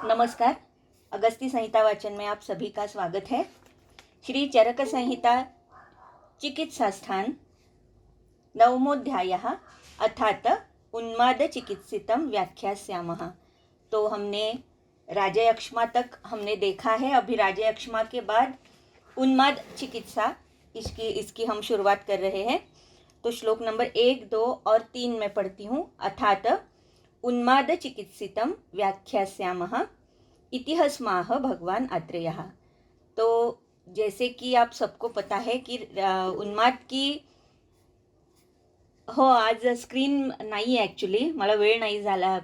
नमस्कार। अगस्ती संहिता वाचन में आप सभी का स्वागत है। श्री चरक संहिता चिकित्सा स्थान नवमोऽध्यायः अथात उन्माद चिकित्सितम व्याख्यास्यामः। तो हमने राजयक्ष्मा तक हमने देखा है। अभी राजयक्ष्मा के बाद उन्माद चिकित्सा इसकी हम शुरुआत कर रहे हैं। तो श्लोक नंबर 1, 2 और 3 में पढ़ती हूँ। अथात उन्माद चिकित्सितम व्याख्यास्यामः इति हस्माह भगवान आत्रेयः। तो जैसे कि आप सबको पता है कि उन्माद की हो आज स्क्रीन नाही आहे ॲक्च्युली, मला वेळ नाही झाला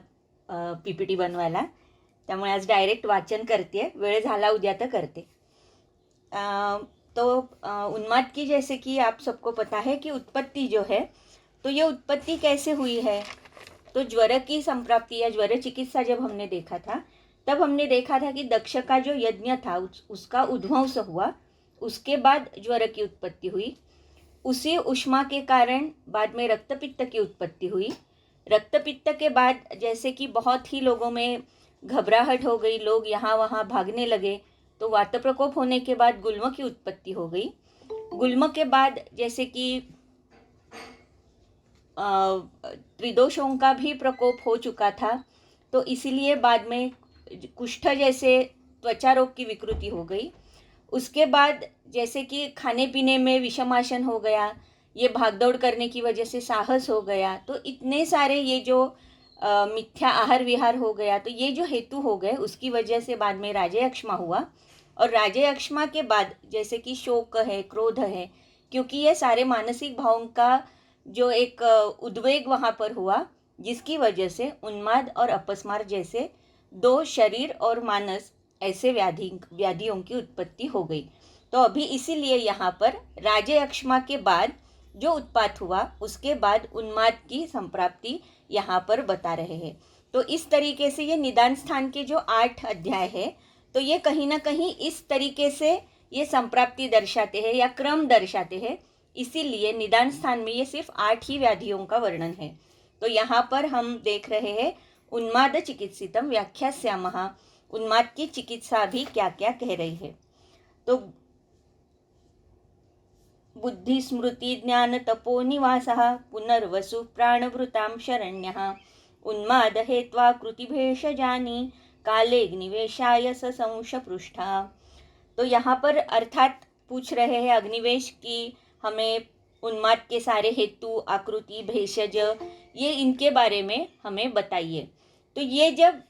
PPT बनवायला, त्यामुळे आज डायरेक्ट वाचन करते। वेळ झाला उद्या तर करते। तो उन्माद की जैसे कि आप सबको पता है कि उत्पत्ति जो है, तो ये उत्पत्ति कैसे हुई है। तो ज्वर की संप्राप्ति या ज्वर चिकित्सा जब हमने देखा था, तब हमने देखा था कि दक्ष का जो यज्ञ था उसका उद्ध्वंस हुआ, उसके बाद ज्वर की उत्पत्ति हुई। उसी उष्मा के कारण बाद में रक्तपित्त की उत्पत्ति हुई। रक्तपित्त के बाद जैसे कि बहुत ही लोगों में घबराहट हो गई, लोग यहाँ वहाँ भागने लगे, तो वात प्रकोप होने के बाद गुल्म की उत्पत्ति हो गई। गुल्म के बाद जैसे कि त्रिदोषों का भी प्रकोप हो चुका था, तो इसीलिए बाद में कुष्ठ जैसे त्वचा रोग की विकृति हो गई। उसके बाद जैसे कि खाने पीने में विषमाशन हो गया, ये भागदौड़ करने की वजह से साहस हो गया, तो इतने सारे ये जो मिथ्या आहार विहार हो गया, तो ये जो हेतु हो गए, उसकी वजह से बाद में राजयक्ष्मा हुआ। और राजयक्ष्मा के बाद जैसे कि शोक है, क्रोध है, क्योंकि ये सारे मानसिक भावों का जो एक उद्वेग वहाँ पर हुआ, जिसकी वजह से उन्माद और अपस्मार जैसे दो शरीर और मानस ऐसे व्याधियों की उत्पत्ति हो गई। तो अभी इसीलिए यहाँ पर राजयक्ष्मा के बाद जो उत्पात हुआ, उसके बाद उन्माद की संप्राप्ति यहाँ पर बता रहे हैं। तो इस तरीके से ये निदान स्थान के जो 8 अध्याय है, तो ये कहीं ना कहीं इस तरीके से ये संप्राप्ति दर्शाते हैं या क्रम दर्शाते हैं। इसीलिए निदान स्थान में ये सिर्फ 8 ही व्याधियों का वर्णन है। तो यहाँ पर हम देख रहे हैं उन्माद चिकित्सितम व्याख्यास्यामः, उन्माद की चिकित्सा भी क्या क्या कह रही है। तो बुद्धि स्मृति ज्ञान तपो निवासः पुनर्वसु प्राणभृतां शरण्यः उन्माद हेत्वा कृतिभेषजानि कालेऽग्निवेशाय ससंश पृष्ठा। तो यहाँ पर अर्थात पूछ रहे हैं अग्निवेश की हमें उन्माद के सारे हेतु, आकृति, भेषज, ये इनके बारे में हमें बताइए। तो ये जब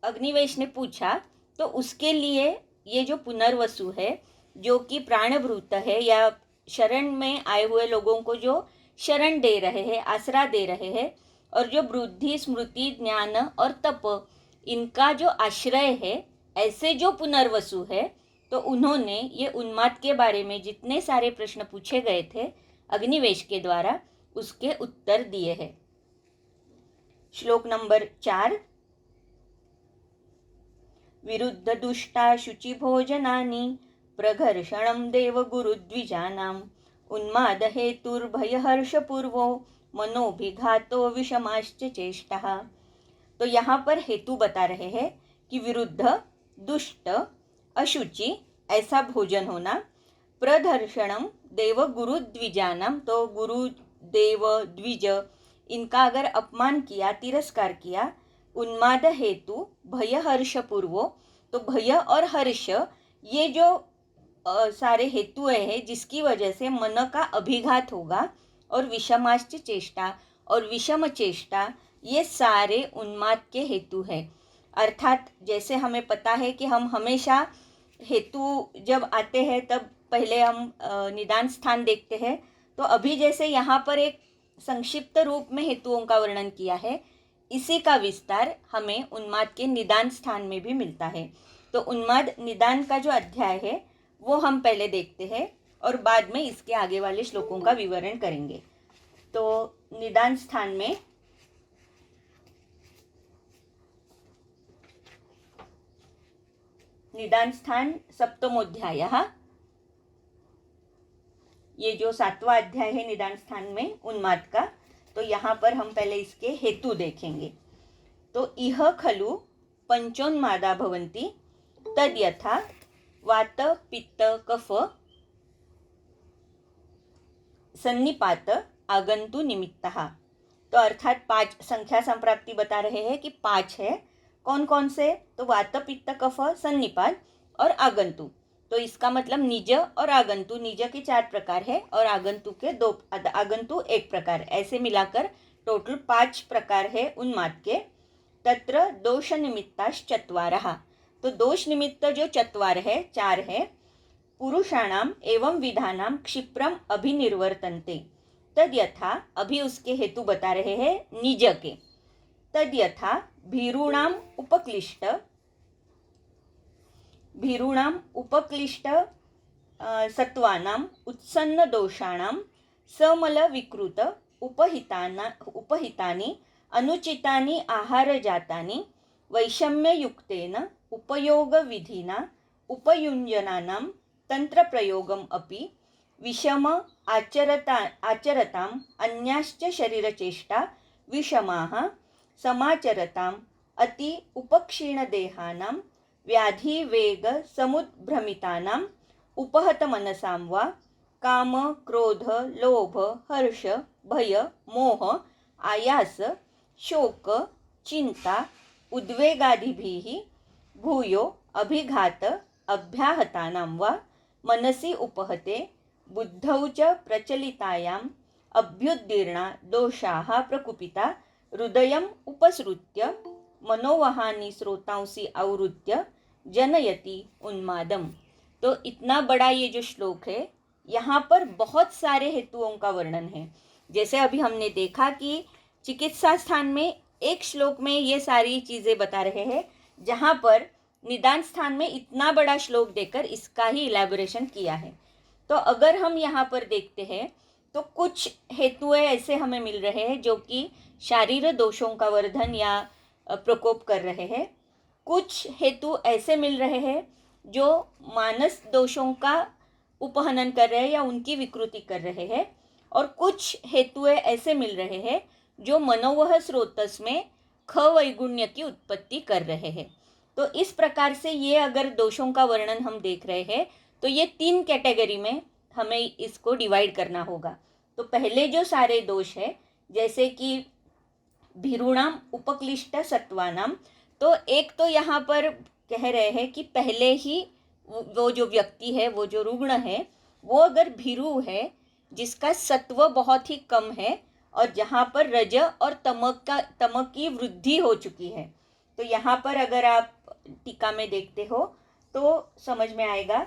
अग्निवेश ने पूछा, तो उसके लिए ये जो पुनर्वसु है, जो कि प्राणभृत है या शरण में आए हुए लोगों को जो शरण दे रहे हैं, आसरा दे रहे हैं, और जो बुद्धि स्मृति ज्ञान और तप इनका जो आश्रय है, ऐसे जो पुनर्वसु है, तो उन्होंने ये उन्माद के बारे में जितने सारे प्रश्न पूछे गए थे अग्निवेश के द्वारा, उसके उत्तर दिए हैं। श्लोक नंबर 4, विरुद्ध दुष्टा शुचि भोजनानि प्रघर्षणं देव गुरुद्विजानां उन्माद हेतुर्भय हर्ष पूर्वो मनोभिघातो विषमाश्च चेष्टा। तो यहाँ पर हेतु बता रहे हैं कि विरुद्ध, दुष्ट, अशुचि ऐसा भोजन होना, प्रदर्शनम देव गुरु द्विजानाम, तो गुरु देव द्विज इनका अगर अपमान किया, तिरस्कार किया, उन्माद हेतु भय हर्ष पूर्वो, तो भय और हर्ष ये जो सारे हेतु हैं जिसकी वजह से मन का अभिघात होगा, और विषमाश्च चेष्टा और विषम चेष्टा, ये सारे उन्माद के हेतु हैं। अर्थात जैसे हमें पता है कि हम हमेशा हेतु जब आते हैं तब पहले हम निदान स्थान देखते हैं। तो अभी जैसे यहाँ पर एक संक्षिप्त रूप में हेतुओं का वर्णन किया है, इसी का विस्तार हमें उन्माद के निदान स्थान में भी मिलता है। तो उन्माद निदान का जो अध्याय है वो हम पहले देखते हैं और बाद में इसके आगे वाले श्लोकों का विवरण करेंगे। तो निदान स्थान में निदान स्थान सप्तमोध्यायः, ये जो 7वां अध्याय है निदान स्थान में उन्माद का, तो यहाँ पर हम पहले इसके हेतु देखेंगे। तो इह खलु पंचोन्मादा भवन्ति तद्यथा वात पित्त कफ सन्निपात आगंतु निमित्तः। तो अर्थात 5 संख्या संप्राप्ति बता रहे हैं कि 5 है। कौन कौन से? तो वात पित्त कफ सन्निपात और आगंतु। तो इसका मतलब निज और आगंतु, निज के 4 प्रकार है और आगंतु के 2, आगंतु 1 प्रकार, ऐसे मिलाकर टोटल 5 प्रकार है उन्माद के। तत्र दोष निमित्ताश्चत्वारः। तो दोष निमित्त जो 4 है, 4 है, पुरुषाणाम एवं विधानाम क्षिप्रम अभिनिर्वर्तन्ते तद्यथा, अभी उसके हेतु बता रहे हैं निज के। तद्यथा भीरूणाम उपक्लिष्ट सत्वानाम उत्सन्न दोषाणाम समल विकृत उपहितानि अनुचितानि आहारजातानि वैषम्ययुक्तेन उपयोग विधिना उपयुञ्जनानां तंत्रप्रयोगम अपि विषम आचरताम अन्याश्च शरीरचेष्टा विषमाः समाचरताम अति उपक्षीणदेहानां व्याधिवेग समुद्भ्रमितानां उपहतमनसां वा काम क्रोध लोभ हर्ष भय मोह आयास शोक चिंता उद्वेगादिभिः भूयो अभिघात अभ्याहतानां वा मनसि उपहते बुद्धौ च प्रचलितायाम् अभ्युद्दीर्णा दोषाः प्रकुपिता हृदयम् उपसृत्य मनोवहानि स्रोतांसि आवृत्य जनयति उन्मादम। तो इतना बड़ा ये जो श्लोक है, यहाँ पर बहुत सारे हेतुओं का वर्णन है। जैसे अभी हमने देखा कि चिकित्सा स्थान में एक श्लोक में ये सारी चीज़ें बता रहे हैं, जहाँ पर निदान स्थान में इतना बड़ा श्लोक देकर इसका ही इलैबोरेशन किया है। तो अगर हम यहाँ पर देखते हैं तो कुछ हेतुएं ऐसे हमें मिल रहे हैं जो कि शारीरिक दोषों का वर्धन या प्रकोप कर रहे हैं। कुछ हेतु ऐसे मिल रहे हैं जो मानस दोषों का उपहनन कर रहे हैं या उनकी विकृति कर रहे हैं, और कुछ हेतुएं ऐसे मिल रहे हैं जो मनोवह स्रोतस में ख वैगुण्य की उत्पत्ति कर रहे हैं। तो इस प्रकार से ये अगर दोषों का वर्णन हम देख रहे हैं तो ये 3 कैटेगरी में हमें इसको डिवाइड करना होगा। तो पहले जो सारे दोष है, जैसे कि भीरूणाम उपक्लिष्ट सत्वानाम, तो एक तो यहाँ पर कह रहे हैं कि पहले ही वो जो व्यक्ति है, वो जो रुग्ण है, वो अगर भीरू है जिसका सत्व बहुत ही कम है और जहाँ पर रज और तमक की वृद्धि हो चुकी है। तो यहाँ पर अगर आप टीका में देखते हो तो समझ में आएगा,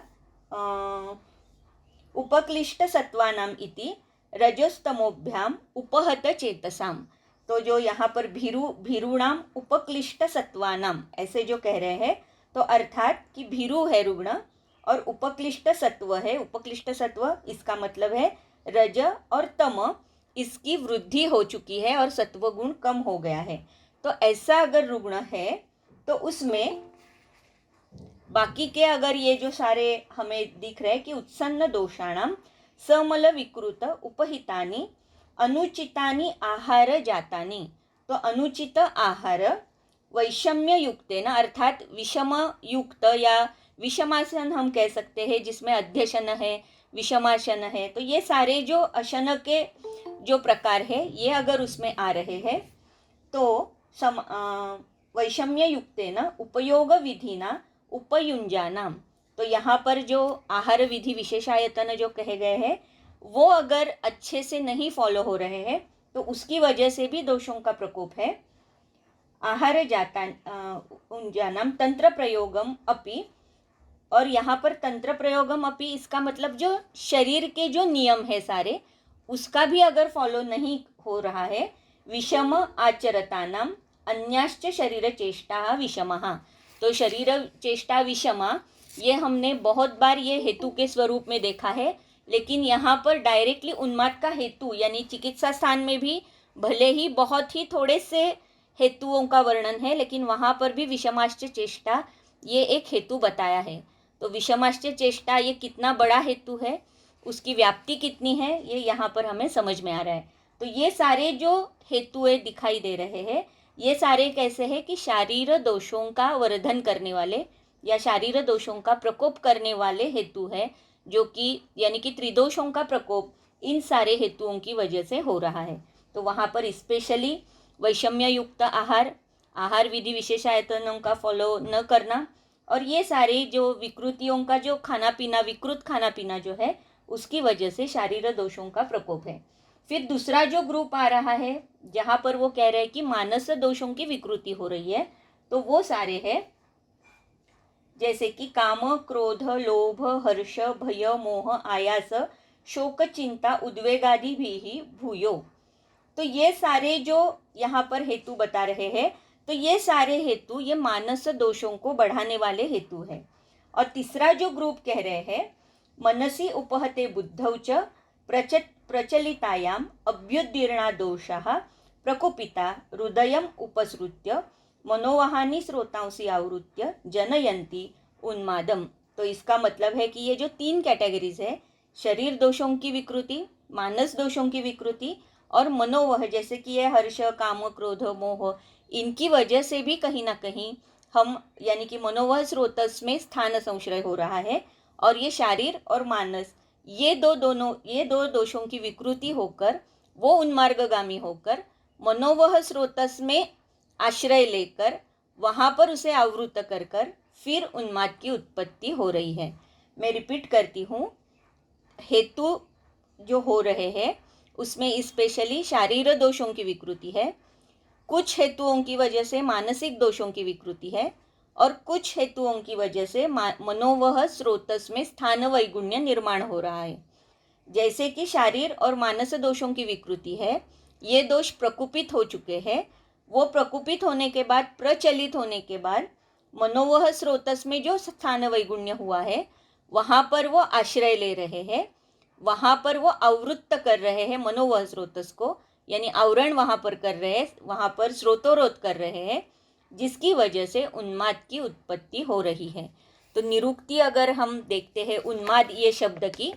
उपक्लिष्ट सत्वानाम इति रजस्तमोभ्याम उपहत चेतसाम। तो जो यहाँ पर भीरूणाम उपक्लिष्ट सत्वानाम ऐसे जो कह रहे हैं, तो अर्थात कि भीरू है रुग्ण और उपक्लिष्ट सत्व है। उपक्लिष्ट सत्व इसका मतलब है रज और तम, इसकी वृद्धि हो चुकी है और सत्व गुण कम हो गया है। तो ऐसा अगर रुग्ण है तो उसमें बाकी के अगर ये जो सारे हमें दिख रहे हैं कि उत्सन्न दोषाणाम समल विकृत उपहितानि अनुचितानि आहार जातानि, तो अनुचित आहार वैषम्य युक्तेन, अर्थात विषम युक्त या विषमासन हम कह सकते हैं, जिसमें अध्यशन है, विषमासन है। तो ये सारे जो अशन के जो प्रकार है ये अगर उसमें आ रहे हैं तो वैषम्य युक्तेन उपयोग विधिना उपयुञ्जानाम। तो यहाँ पर जो आहार विधि विशेषायतन जो कहे गए हैं वो अगर अच्छे से नहीं फॉलो हो रहे हैं तो उसकी वजह से भी दोषों का प्रकोप है। आहार जाता उञ्जानाम तंत्र प्रयोगम अपि, और यहाँ पर तंत्र प्रयोगम अपि इसका मतलब जो शरीर के जो नियम है सारे, उसका भी अगर फॉलो नहीं हो रहा है। विषम आचरतानाम अन्याश्च शरीर चेष्टा विषमः, तो शरीर चेष्टा विषमा ये हमने बहुत बार ये हेतु के स्वरूप में देखा है, लेकिन यहाँ पर डायरेक्टली उन्माद का हेतु यानी चिकित्सा स्थान में भी भले ही बहुत ही थोड़े से हेतुओं का वर्णन है, लेकिन वहाँ पर भी विषमाश्च चेष्टा ये एक हेतु बताया है। तो विषमाश्च चेष्टा ये कितना बड़ा हेतु है, उसकी व्याप्ति कितनी है, ये यहाँ पर हमें समझ में आ रहा है। तो ये सारे जो हेतुएं दिखाई दे रहे हैं ये सारे कैसे हैं कि शारीर दोषों का वर्धन करने वाले या शारीर दोषों का प्रकोप करने वाले हेतु है, जो कि यानी कि त्रिदोषों का प्रकोप इन सारे हेतुओं की वजह से हो रहा है। तो वहाँ पर स्पेशली वैषम्य युक्त आहार, आहार विधि विशेषायतनों का फॉलो न करना, और ये सारे जो विकृतियों का जो खाना पीना, विकृत खाना पीना जो है, उसकी वजह से शारीर दोषों का प्रकोप है। फिर दूसरा जो ग्रुप आ रहा है जहाँ पर वो कह रहे हैं कि मानस दोषों की विकृति हो रही है, तो वो सारे हैं जैसे कि काम, क्रोध, लोभ, हर्ष, भय, मोह, आयास, शोक, चिंता, उद्वेगादि भी भूयो। तो ये सारे जो यहाँ पर हेतु बता रहे हैं, तो ये सारे हेतु ये मानस दोषों को बढ़ाने वाले हेतु है। और तीसरा जो ग्रुप कह रहे हैं, मनसी उपहते बुद्धौ च प्रचलितायाम अभ्युदीर्णा दोषाः प्रकोपिता हृदयम उपसृत्य मनोवाहानी स्रोतांसी आवृत्य जनयंती उन्मादम। तो इसका मतलब है कि ये जो 3 कैटेगरीज है, शरीर दोषों की विकृति, मानस दोषों की विकृति और मनोवह, जैसे कि ये हर्ष, काम, क्रोध, मोह, इनकी वजह से भी कहीं ना कहीं हम यानी कि मनोवह स्रोतस में स्थान संश्रय हो रहा है, और ये शारीर और मानस ये दो दोषों की विकृति होकर वो उन्मार्गगामी होकर मनोवह स्रोतस में आश्रय लेकर वहाँ पर उसे आवृत कर फिर उन्माद की उत्पत्ति हो रही है। मैं रिपीट करती हूँ, हेतु जो हो रहे हैं उसमें स्पेशली शारीर दोषों की विकृति है, कुछ हेतुओं की वजह से मानसिक दोषों की विकृति है, और कुछ हेतुओं की वजह से मनोवह स्रोतस में स्थान वैगुण्य निर्माण हो रहा है। जैसे कि शारीर और मानस दोषों की विकृति है, ये दोष प्रकुपित हो चुके हैं, वो प्रकुपित होने के बाद, प्रचलित होने के बाद मनोवह स्रोतस में जो स्थान वैगुण्य हुआ है वहाँ पर वो आश्रय ले रहे हैं, वहाँ पर वो आवृत्त कर रहे हैं मनोवह स्रोतस को, यानी आवरण वहाँ पर कर रहे हैं, वहाँ पर स्रोतोरोध कर रहे हैं, जिसकी वजह से उन्माद की उत्पत्ति हो रही है। तो निरुक्ति अगर हम देखते हैं उन्माद ये शब्द की,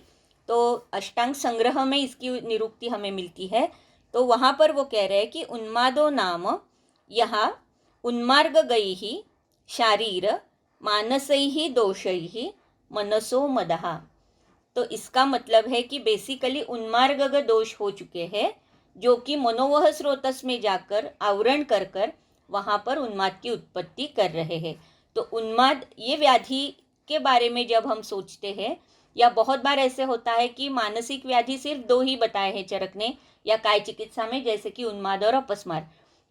तो अष्टांग संग्रह में इसकी निरुक्ति हमें मिलती है। तो वहाँ पर वो कह रहे हैं कि उन्मादो नाम यहाँ उन्मार्ग गई ही शारीर मानसैहि दोषैहि मनसो मदः। तो इसका मतलब है कि बेसिकली उन्मार्ग दोष हो चुके हैं, जो कि मनोवह स्रोतस में जाकर आवरण कर वहाँ पर उन्माद की उत्पत्ति कर रहे हैं। तो उन्माद ये व्याधि के बारे में जब हम सोचते हैं, या बहुत बार ऐसे होता है कि मानसिक व्याधि सिर्फ 2 ही बताए हैं चरक ने या काय चिकित्सा में, जैसे कि उन्माद और अपस्मार।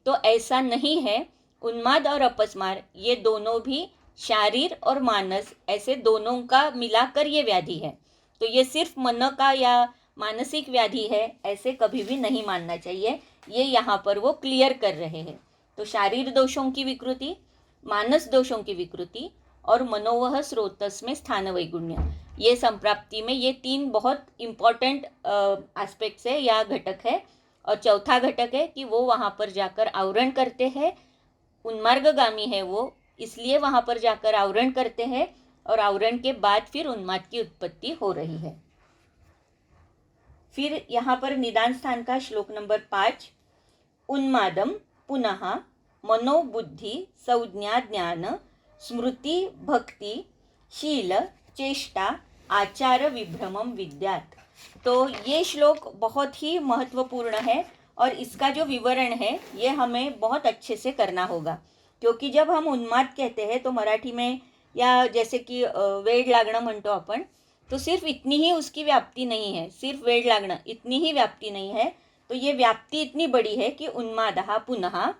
तो ऐसा नहीं है, उन्माद और अपस्मार ये दोनों भी शारीर और मानस ऐसे दोनों का मिलाकर ये व्याधि है। तो ये सिर्फ मन का या मानसिक व्याधि है ऐसे कभी भी नहीं मानना चाहिए, ये यहाँ पर वो क्लियर कर रहे हैं। तो शारीर दोषों की विकृति, मानस दोषों की विकृति और मनोवह स्रोतस में स्थान वैगुण्य, ये संप्राप्ति में ये 3 बहुत इम्पॉर्टेंट एस्पेक्ट्स है या घटक है। और चौथा घटक है कि वो वहाँ पर जाकर आवरण करते हैं, उन्मार्गगामी है वो, इसलिए वहाँ पर जाकर आवरण करते हैं, और आवरण के बाद फिर उन्माद की उत्पत्ति हो रही है। फिर यहाँ पर निदान स्थान का श्लोक नंबर 5, उन्मादम पुनः मनोबुद्धि संज्ञा ज्ञान स्मृति भक्ति शील चेष्टा आचार विभ्रमम विद्यात्। तो ये श्लोक बहुत ही महत्वपूर्ण है, और इसका जो विवरण है ये हमें बहुत अच्छे से करना होगा, क्योंकि जब हम उन्माद कहते हैं तो मराठी में या जैसे कि वेड लागणं म्हणतो आपण, तो सिर्फ इतनी ही उसकी व्याप्ति नहीं है, सिर्फ वेड लागणं इतनी ही व्याप्ति नहीं है। तो ये व्याप्ति इतनी बड़ी है कि उन्मादः पुनः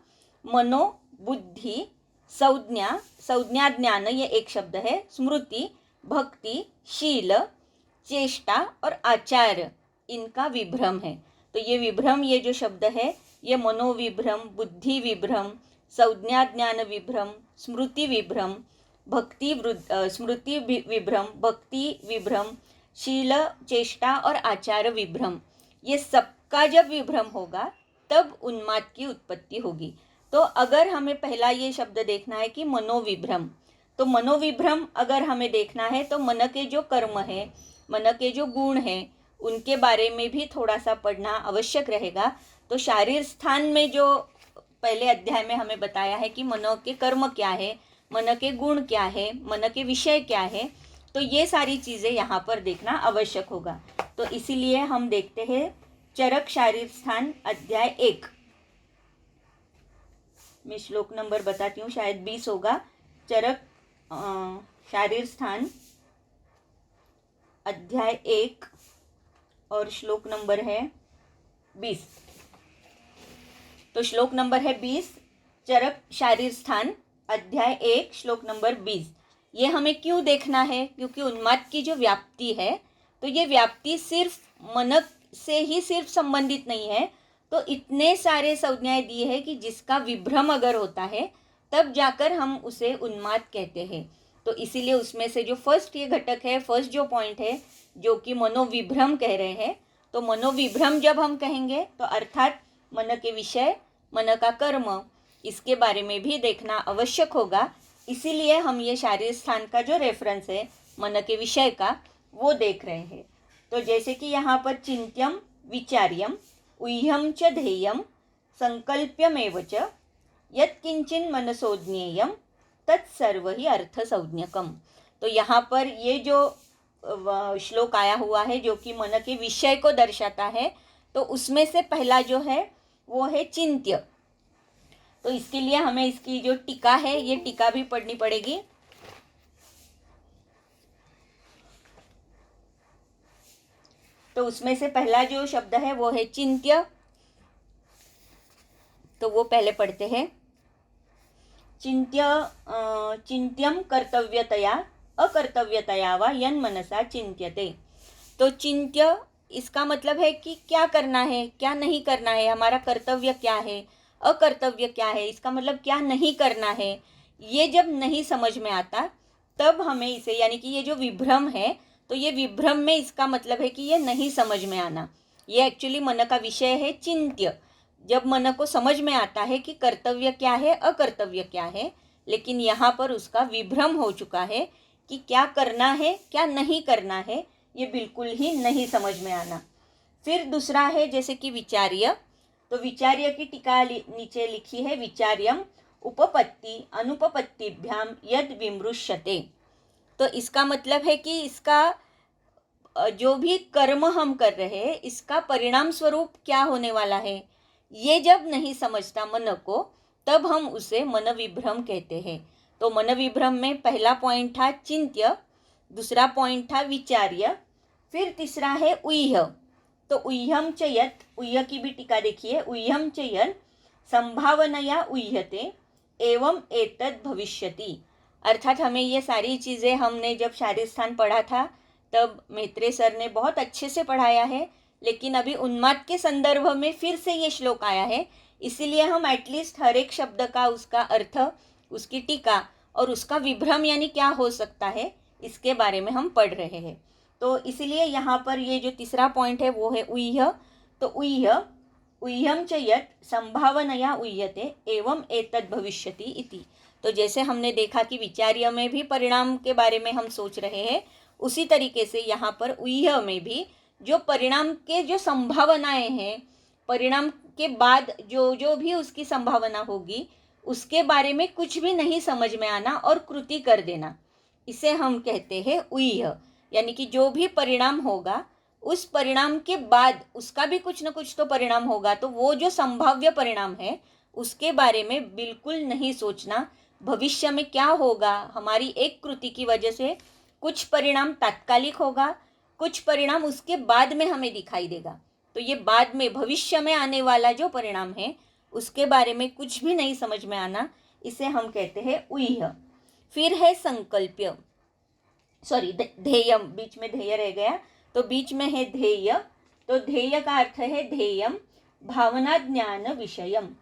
मनो बुद्धि संज्ञा ज्ञान ये एक शब्द है, स्मृति भक्ति शील चेष्टा और आचार इनका विभ्रम है। तो ये विभ्रम, ये जो शब्द है ये मनोविभ्रम, बुद्धि विभ्रम, संज्ञा ज्ञान विभ्रम, स्मृति विभ्रम, स्मृति विभ्रम, भक्ति विभ्रम, शील चेष्टा और आचार विभ्रम, ये सबका जब विभ्रम होगा तब उन्माद की उत्पत्ति होगी। तो अगर हमें पहला ये शब्द देखना है कि मनोविभ्रम, तो मनोविभ्रम अगर हमें देखना है तो मन के जो कर्म है, मन के जो गुण हैं, उनके बारे में भी थोड़ा सा पढ़ना आवश्यक रहेगा। तो शारीर स्थान में जो पहले अध्याय में हमें बताया है कि मन के कर्म क्या है, मन के गुण क्या है, मन के विषय क्या है, तो ये सारी चीज़ें यहाँ पर देखना आवश्यक होगा। तो इसीलिए हम देखते हैं चरक शारीर स्थान अध्याय 1। मैं श्लोक नंबर बताती हूँ, शायद 20 होगा। चरक शारीर स्थान अध्याय 1 और श्लोक नंबर है 20। तो श्लोक नंबर है 20, चरक शारीर स्थान अध्याय 1 श्लोक नंबर 20। ये हमें क्यों देखना है? क्योंकि उन्माद की जो व्याप्ति है, तो ये व्याप्ति सिर्फ मन से ही सिर्फ संबंधित नहीं है, तो इतने सारे संज्ञाएं दी है कि जिसका विभ्रम अगर होता है तब जाकर हम उसे उन्माद कहते हैं। तो इसीलिए उसमें से जो फर्स्ट ये घटक है, फर्स्ट जो पॉइंट है, जो कि मनोविभ्रम कह रहे हैं, तो मनोविभ्रम जब हम कहेंगे तो अर्थात मन के विषय, मन का कर्म, इसके बारे में भी देखना आवश्यक होगा। इसीलिए हम ये शारीर स्थान का जो रेफरेंस है मन के विषय का, वो देख रहे हैं। तो जैसे कि यहाँ पर चिंत्यम विचार्यम ऊह्यम च ध्येयम संकल्प्यमेव च यत्किंचिन मनसोज्ञेयम तत्सर्व ही अर्थ संज्ञकम। तो यहाँ पर ये जो श्लोक आया हुआ है जो कि मन के विषय को दर्शाता है, तो उसमें से पहला जो है वो है चिंत्य। तो इसके लिए हमें इसकी जो टीका है, ये टीका भी पढ़नी पड़ेगी। तो उसमें से पहला जो शब्द है वो है चिंत्य। तो वो पहले पढ़ते हैं। चिंत्यम कर्तव्यतया अकर्तव्यतया वा यन मनसा चिंत्यते। तो चिंत्य, इसका मतलब है कि क्या करना है, क्या नहीं करना है, हमारा कर्तव्य क्या है, अकर्तव्य क्या है, इसका मतलब क्या नहीं करना है। ये जब नहीं समझ में आता तब हमें इसे, यानी कि ये जो विभ्रम है, तो ये विभ्रम में इसका मतलब है कि ये नहीं समझ में आना। ये एक्चुअली मन का विषय है चिंत्य। जब मन को समझ में आता है कि कर्तव्य क्या है, अकर्तव्य क्या है, लेकिन यहाँ पर उसका विभ्रम हो चुका है कि क्या करना है, क्या नहीं करना है, ये बिल्कुल ही नहीं समझ में आना। फिर दूसरा है जैसे कि विचार्य। तो विचार्य की टीका नीचे लिखी है, विचार्यम उपपत्ति अनुपपत्तिभ्याम यद विमृश्यते। तो इसका मतलब है कि इसका जो भी कर्म हम कर रहे हैं, इसका परिणाम स्वरूप क्या होने वाला है, ये जब नहीं समझता मन को, तब हम उसे मन विभ्रम कहते हैं। तो मन विभ्रम में पहला पॉइंट था चिंत्य, दूसरा पॉइंट था विचार्य, फिर तीसरा है ऊह्य। तो ऊह्यम च यत्, ऊह्य की भी टीका देखिए, ऊह्यम च यत् संभावनया ऊह्यते एवं एतद् भविष्यति। अर्थात हमें ये सारी चीज़ें हमने जब शारीर स्थान पढ़ा था तब मेत्रे सर ने बहुत अच्छे से पढ़ाया है, लेकिन अभी उन्माद के संदर्भ में फिर से ये श्लोक आया है, इसीलिए हम एटलीस्ट हर एक शब्द का, उसका अर्थ, उसकी टीका और उसका विभ्रम यानी क्या हो सकता है, इसके बारे में हम पढ़ रहे हैं। तो इसीलिए यहाँ पर ये जो तीसरा पॉइंट है वो है ऊह्य। तो ऊह्यम च यत् संभावनया ऊह्यते एवं एतद् भविष्यति इति। तो जैसे हमने देखा कि विचार्य में भी परिणाम के बारे में हम सोच रहे हैं, उसी तरीके से यहाँ पर ऊह्य में भी जो परिणाम के जो संभावनाएं हैं, परिणाम के बाद जो जो भी उसकी संभावना होगी, उसके बारे में कुछ भी नहीं समझ में आना और कृति कर देना, इसे हम कहते हैं ऊह्य। यानी कि जो भी परिणाम होगा, उस परिणाम के बाद उसका भी कुछ न कुछ तो परिणाम होगा, तो वो जो संभाव्य परिणाम है उसके बारे में बिल्कुल नहीं सोचना। भविष्य में क्या होगा, हमारी एक कृति की वजह से कुछ परिणाम तात्कालिक होगा, कुछ परिणाम उसके बाद में हमें दिखाई देगा। तो ये बाद में भविष्य में आने वाला जो परिणाम है उसके बारे में कुछ भी नहीं समझ में आना, इसे हम कहते हैं ऊह्य। फिर है संकल्प्य, सॉरी ध्येयम, बीच में ध्येय रह गया, तो बीच में है ध्येय। तो ध्येय का अर्थ है ध्येयम भावना ज्ञान विषयम।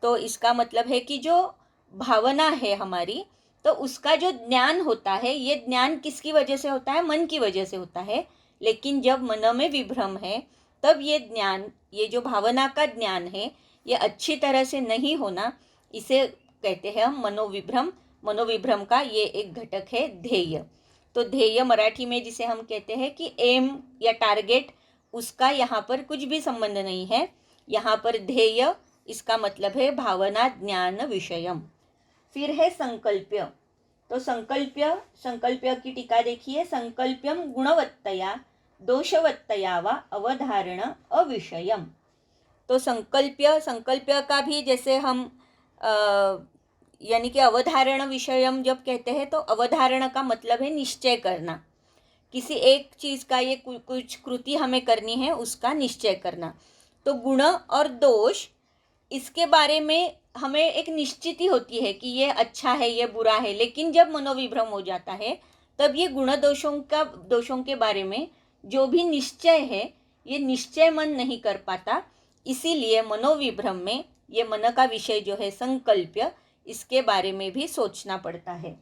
तो इसका मतलब है कि जो भावना है हमारी, तो उसका जो ज्ञान होता है, ये ज्ञान किसकी वजह से होता है, मन की वजह से होता है। लेकिन जब मन में विभ्रम है तब ये ज्ञान, ये जो भावना का ज्ञान है, ये अच्छी तरह से नहीं होना, इसे कहते हैं हम मनोविभ्रम। मनोविभ्रम का ये एक घटक है ध्येय। तो ध्येय मराठी में जिसे हम कहते हैं कि एम या टारगेट, उसका यहाँ पर कुछ भी संबंध नहीं है। यहाँ पर ध्येय इसका मतलब है भावना ज्ञान विषयम। फिर है संकल्प्य। तो संकल्प्य की टीका देखिए, संकल्प्यम गुणवत्तया दोषवत्तया वा अवधारण अविषयम। तो संकल्प्य का भी जैसे हम यानी कि अवधारण विषयम जब कहते हैं तो अवधारण का मतलब है निश्चय करना, किसी एक चीज़ का ये कुछ कृति हमें करनी है उसका निश्चय करना। तो गुण और दोष इसके बारे में हमें एक निश्चिति होती है कि ये अच्छा है ये बुरा है, लेकिन जब मनोविभ्रम हो जाता है तब ये गुण दोषों के बारे में जो भी निश्चय है ये निश्चय मन नहीं कर पाता। इसीलिए मनोविभ्रम में ये मन का विषय जो है संकल्प्य, इसके बारे में भी सोचना पड़ता है।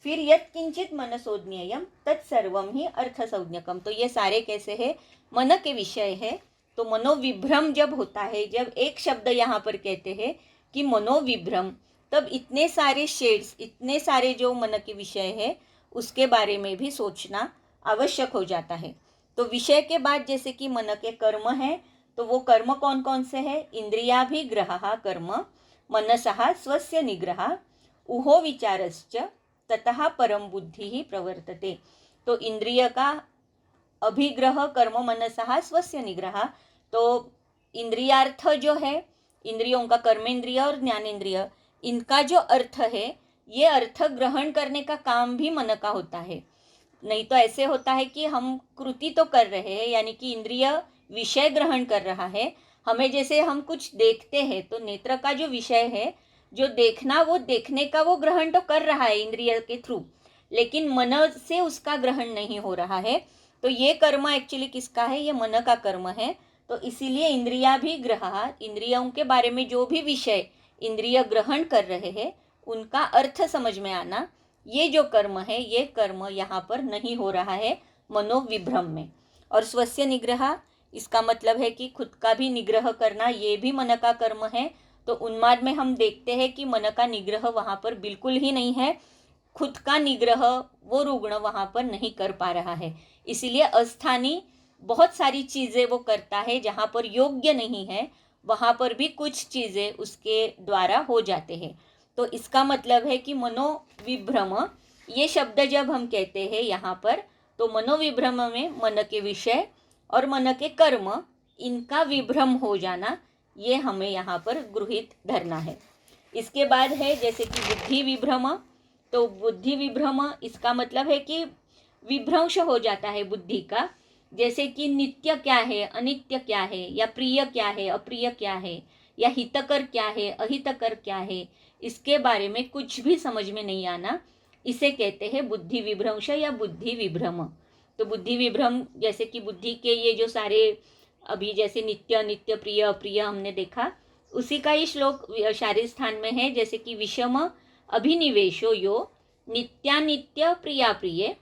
फिर यत् किंचित मनसोज्ञेयम तत्सर्वम ही अर्थसंज्ञकम। तो ये सारे कैसे है, मन के विषय है। तो मनोविभ्रम जब होता है, जब एक शब्द यहाँ पर कहते हैं कि मनोविभ्रम, तब इतने सारे शेड्स, इतने सारे जो मन के विषय है उसके बारे में भी सोचना आवश्यक हो जाता है। तो विषय के बाद जैसे कि मन के कर्म है, तो वो कर्म कौन कौन से है, इंद्रियाभिग्रहः कर्म मनसः स्वस्य निग्रह उहो विचारश्च ततः परम बुद्धि ही प्रवर्तते। तो इंद्रिय का अभिग्रह कर्म मनसः स्वस्य निग्रह, तो इंद्रियार्थ जो है, इंद्रियों का कर्मेंद्रिय और ज्ञानेंद्रिय, इनका जो अर्थ है ये अर्थ ग्रहण करने का काम भी मन का होता है। नहीं तो ऐसे होता है कि हम कृति तो कर रहे हैं, यानी कि इंद्रिय विषय ग्रहण कर रहा है, हमें जैसे हम कुछ देखते हैं तो नेत्र का जो विषय है, जो देखना, वो देखने का वो ग्रहण तो कर रहा है इंद्रिय के थ्रू, लेकिन मन से उसका ग्रहण नहीं हो रहा है। तो ये कर्म एक्चुअली किसका है, ये मन का कर्म है। तो इसीलिए इंद्रियाभिग्रह, इंद्रियों के बारे में जो भी विषय इंद्रिय ग्रहण कर रहे हैं उनका अर्थ समझ में आना, ये जो कर्म है ये कर्म यहाँ पर नहीं हो रहा है मनोविभ्रम में। और स्वस्य निग्रह, इसका मतलब है कि खुद का भी निग्रह करना, ये भी मन का कर्म है। तो उन्माद में हम देखते हैं कि मन का निग्रह वहाँ पर बिल्कुल ही नहीं है, खुद का निग्रह वो रुग्ण वहाँ पर नहीं कर पा रहा है। इसीलिए अस्थानी बहुत सारी चीज़ें वो करता है, जहाँ पर योग्य नहीं है वहाँ पर भी कुछ चीज़ें उसके द्वारा हो जाते हैं। तो इसका मतलब है कि मनोविभ्रम, ये शब्द जब हम कहते हैं यहाँ पर, तो मनोविभ्रम में मन के विषय और मन के कर्म, इनका विभ्रम हो जाना, ये हमें यहाँ पर गृहीत धरना है। इसके बाद है जैसे कि बुद्धि विभ्रम। तो बुद्धि विभ्रम इसका मतलब है कि विभ्रंश हो जाता है बुद्धि का, जैसे कि नित्य क्या है, अनित्य क्या है, या प्रिय क्या है, अप्रिय क्या है, या हितकर क्या है, अहितकर क्या है, इसके बारे में कुछ भी समझ में नहीं आना, इसे कहते हैं बुद्धि विभ्रंश या बुद्धि विभ्रम। तो बुद्धि विभ्रम जैसे कि बुद्धि के ये जो सारे अभी जैसे नित्य अनित्य प्रिय अप्रिय हमने देखा, उसी का ही श्लोक शारीर स्थान में है, जैसे कि विषम अभिनिवेशो यो नित्यानित्य प्रिया प्रिय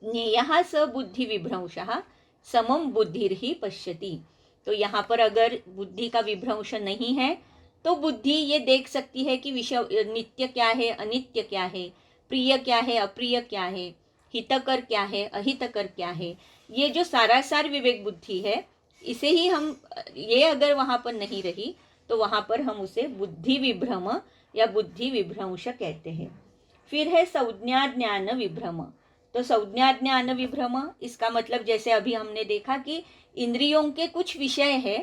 ज्ञेयः स बुद्धि विभ्रंशः समम बुद्धिर्हि पश्यति। तो यहाँ पर अगर बुद्धि का विभ्रंश नहीं है तो बुद्धि ये देख सकती है कि विषय नित्य क्या है, अनित्य क्या है, प्रिय क्या है, अप्रिय क्या है, हितकर क्या है, अहितकर क्या है। ये जो सारासार विवेक बुद्धि है, इसे ही हम, ये अगर वहाँ पर नहीं रही तो वहाँ पर हम उसे बुद्धि विभ्रम या बुद्धि विभ्रंश कहते हैं। फिर है संज्ञा ज्ञान विभ्रम। तो संज्ञा ज्ञान विभ्रम, इसका मतलब जैसे अभी हमने देखा कि इंद्रियों के कुछ विषय है,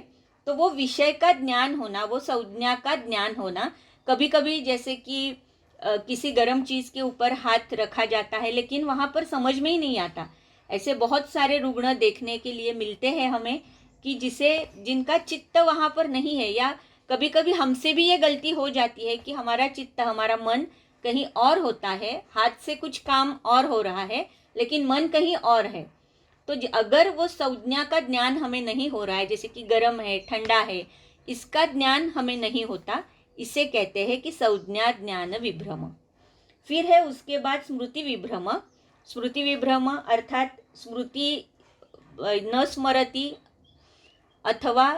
तो वो विषय का ज्ञान होना, वो संज्ञा का ज्ञान होना। कभी कभी जैसे कि किसी गर्म चीज़ के ऊपर हाथ रखा जाता है लेकिन वहाँ पर समझ में ही नहीं आता। ऐसे बहुत सारे रुग्ण देखने के लिए मिलते हैं हमें कि जिनका चित्त वहाँ पर नहीं है, या कभी कभी हमसे भी ये गलती हो जाती है कि हमारा चित्त, हमारा मन कहीं और होता है, हाथ से कुछ काम और हो रहा है लेकिन मन कहीं और है। तो अगर वो संज्ञा का ज्ञान हमें नहीं हो रहा है, जैसे कि गर्म है, ठंडा है, इसका ज्ञान हमें नहीं होता, इसे कहते हैं कि संज्ञा ज्ञान विभ्रम। फिर है उसके बाद स्मृति विभ्रम। स्मृति विभ्रम अर्थात स्मृति न स्मरती, अथवा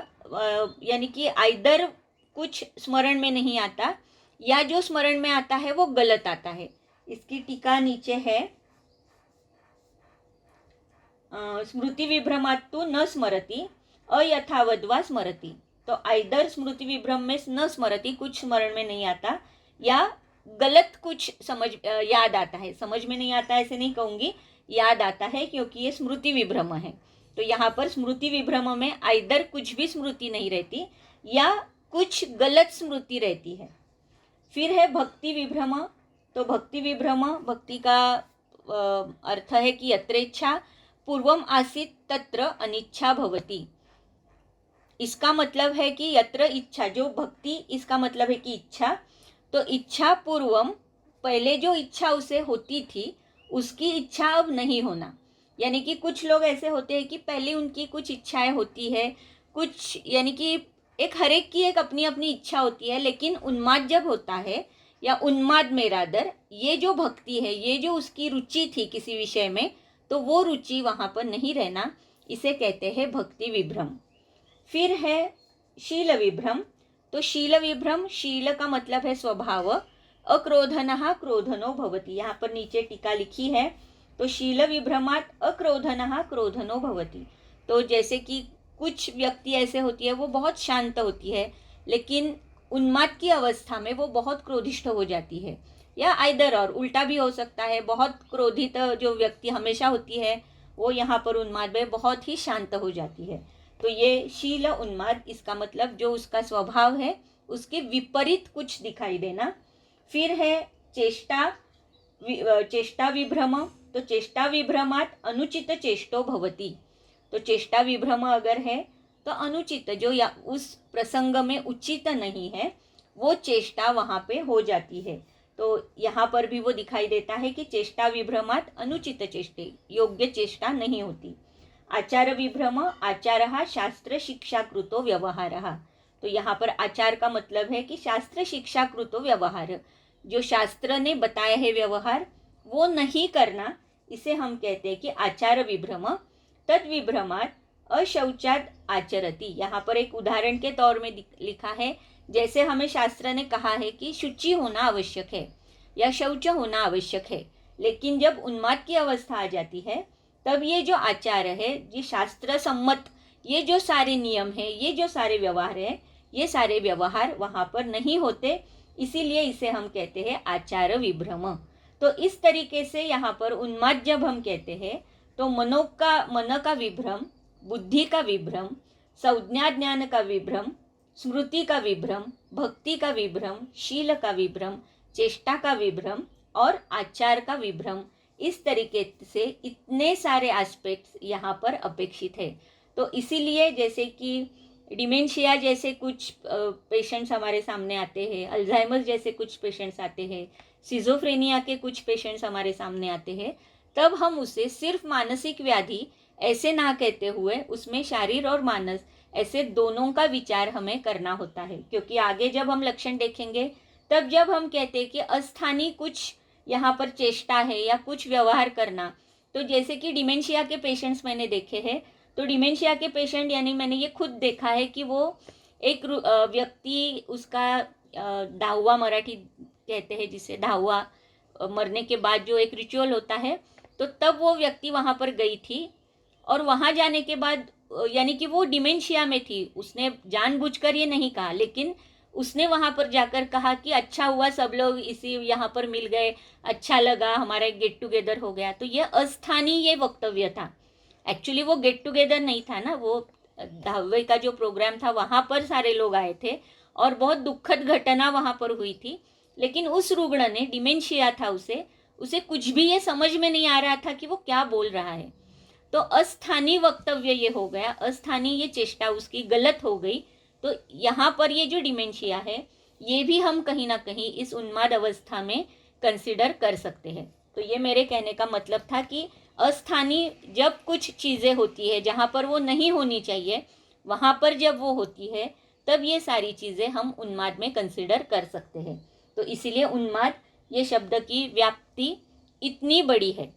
यानी कि आइदर कुछ स्मरण में नहीं आता या जो स्मरण में आता है वो गलत आता है। इसकी टीका नीचे है, स्मृति विभ्रमात्तु न स्मरति अयथावद्वा स्मरति। तो तो आइदर स्मृति विभ्रम में न स्मरती, कुछ स्मरण में नहीं आता, या गलत कुछ याद आता है। समझ में नहीं आता ऐसे नहीं कहूँगी, याद आता है, क्योंकि ये स्मृति विभ्रम है। तो यहाँ पर स्मृति विभ्रम में आइदर कुछ भी स्मृति नहीं रहती या कुछ गलत स्मृति रहती है। फिर है भक्ति विभ्रम। तो भक्ति विभ्रम, भक्ति का अर्थ है कि यत्र इच्छा पूर्वम आसीत तत्र अनिच्छा भवति। इसका मतलब है कि यत्र इच्छा, जो भक्ति, इसका मतलब है कि इच्छा, तो इच्छा पूर्वम, पहले जो इच्छा उसे होती थी उसकी इच्छा अब नहीं होना। यानी कि कुछ लोग ऐसे होते हैं कि पहले उनकी कुछ इच्छाएं होती है, कुछ यानी कि हर एक की एक अपनी अपनी इच्छा होती है, लेकिन उन्माद जब होता है, या उन्माद में रादर, ये जो भक्ति है, ये जो उसकी रुचि थी किसी विषय में, तो वो रुचि वहाँ पर नहीं रहना, इसे कहते हैं भक्ति विभ्रम। फिर है शील विभ्रम। तो शील विभ्रम, शील का मतलब है स्वभाव। अक्रोधनः क्रोधनो भवति, यहाँ पर नीचे टीका लिखी है। तो शील विभ्रमात् अक्रोधनः क्रोधनो भवति। तो जैसे कि कुछ व्यक्ति ऐसे होती है, वो बहुत शांत होती है, लेकिन उन्माद की अवस्था में वो बहुत क्रोधिष्ठ हो जाती है, या आइदर और उल्टा भी हो सकता है। बहुत क्रोधित जो व्यक्ति हमेशा होती है, वो यहाँ पर उन्माद में बहुत ही शांत हो जाती है। तो ये शील उन्माद, इसका मतलब जो उसका स्वभाव है उसके विपरीत कुछ दिखाई देना। फिर है चेष्टा विभ्रम। तो चेष्टा विभ्रमात् अनुचित चेष्टो भवति। तो चेष्टा विभ्रम अगर है तो अनुचित, जो या उस प्रसंग में उचित नहीं है, वो चेष्टा वहाँ पे हो जाती है। तो यहाँ पर भी वो दिखाई देता है कि चेष्टा विभ्रमात् अनुचित चेष्टे, योग्य चेष्टा नहीं होती। आचार विभ्रम, आचारः शास्त्र शिक्षाकृतो व्यवहारः। तो यहाँ पर आचार का मतलब है कि शास्त्र शिक्षाकृतो व्यवहार, जो शास्त्र ने बताया है व्यवहार, वो नहीं करना, इसे हम कहते हैं कि आचार विभ्रम। तद विभ्रमात् अशौचात् आचरति। यहाँ पर एक उदाहरण के तौर में लिखा है, जैसे हमें शास्त्र ने कहा है कि शुचि होना आवश्यक है या शौच होना आवश्यक है, लेकिन जब उन्माद की अवस्था आ जाती है, तब ये जो आचार है, ये शास्त्र सम्मत, ये जो सारे नियम है, ये जो सारे व्यवहार है, ये सारे व्यवहार वहाँ पर नहीं होते, इसीलिए इसे हम कहते हैं आचार विभ्रम। तो इस तरीके से यहाँ पर उन्माद जब हम कहते हैं, तो मन का विभ्रम, बुद्धि का विभ्रम, संज्ञा ज्ञान का विभ्रम, स्मृति का विभ्रम, भक्ति का विभ्रम, शील का विभ्रम, चेष्टा का विभ्रम और आचार का विभ्रम, इस तरीके से इतने सारे एस्पेक्ट्स यहाँ पर अपेक्षित है। तो इसीलिए जैसे कि डिमेंशिया जैसे कुछ पेशेंट्स हमारे सामने आते हैं, अल्जाइमर जैसे कुछ पेशेंट्स आते हैं, सिजोफ्रेनिया के कुछ पेशेंट्स हमारे सामने आते हैं, तब हम उसे सिर्फ मानसिक व्याधि ऐसे ना कहते हुए उसमें शारीर और मानस ऐसे दोनों का विचार हमें करना होता है। क्योंकि आगे जब हम लक्षण देखेंगे, तब जब हम कहते हैं कि अस्थानी कुछ यहाँ पर चेष्टा है या कुछ व्यवहार करना, तो जैसे कि डिमेंशिया के पेशेंट्स मैंने देखे हैं, तो डिमेंशिया के पेशेंट, यानी मैंने ये खुद देखा है कि वो एक व्यक्ति, उसका धावा मराठी कहते हैं जिसे, धावा मरने के बाद जो एक रिचुअल होता है, तो तब वो व्यक्ति वहाँ पर गई थी, और वहाँ जाने के बाद यानी कि वो डिमेंशिया में थी, उसने जानबूझकर ये नहीं कहा, लेकिन उसने वहाँ पर जाकर कहा कि अच्छा हुआ सब लोग इसी यहाँ पर मिल गए, अच्छा लगा, हमारा एक गेट टुगेदर हो गया। तो ये अस्थानी ये वक्तव्य था। एक्चुअली वो गेट टुगेदर नहीं था ना, वो धावे का जो प्रोग्राम था वहाँ पर सारे लोग आए थे और बहुत दुखद घटना वहाँ पर हुई थी, लेकिन उस रुग्ण ने, डिमेंशिया था उसे कुछ भी ये समझ में नहीं आ रहा था कि वो क्या बोल रहा है। तो अस्थानी वक्तव्य ये हो गया, अस्थानी ये चेष्टा उसकी गलत हो गई। तो यहाँ पर ये जो डिमेंशिया है, ये भी हम कहीं ना कहीं इस उन्माद अवस्था में कंसिडर कर सकते हैं। तो ये मेरे कहने का मतलब था कि अस्थानी जब कुछ चीज़ें होती है जहाँ पर वो नहीं होनी चाहिए, वहाँ पर जब वो होती है, तब ये सारी चीज़ें हम उन्माद में कंसिडर कर सकते हैं। तो इसीलिए उन्माद ये शब्द की व्याप्ति इतनी बड़ी है।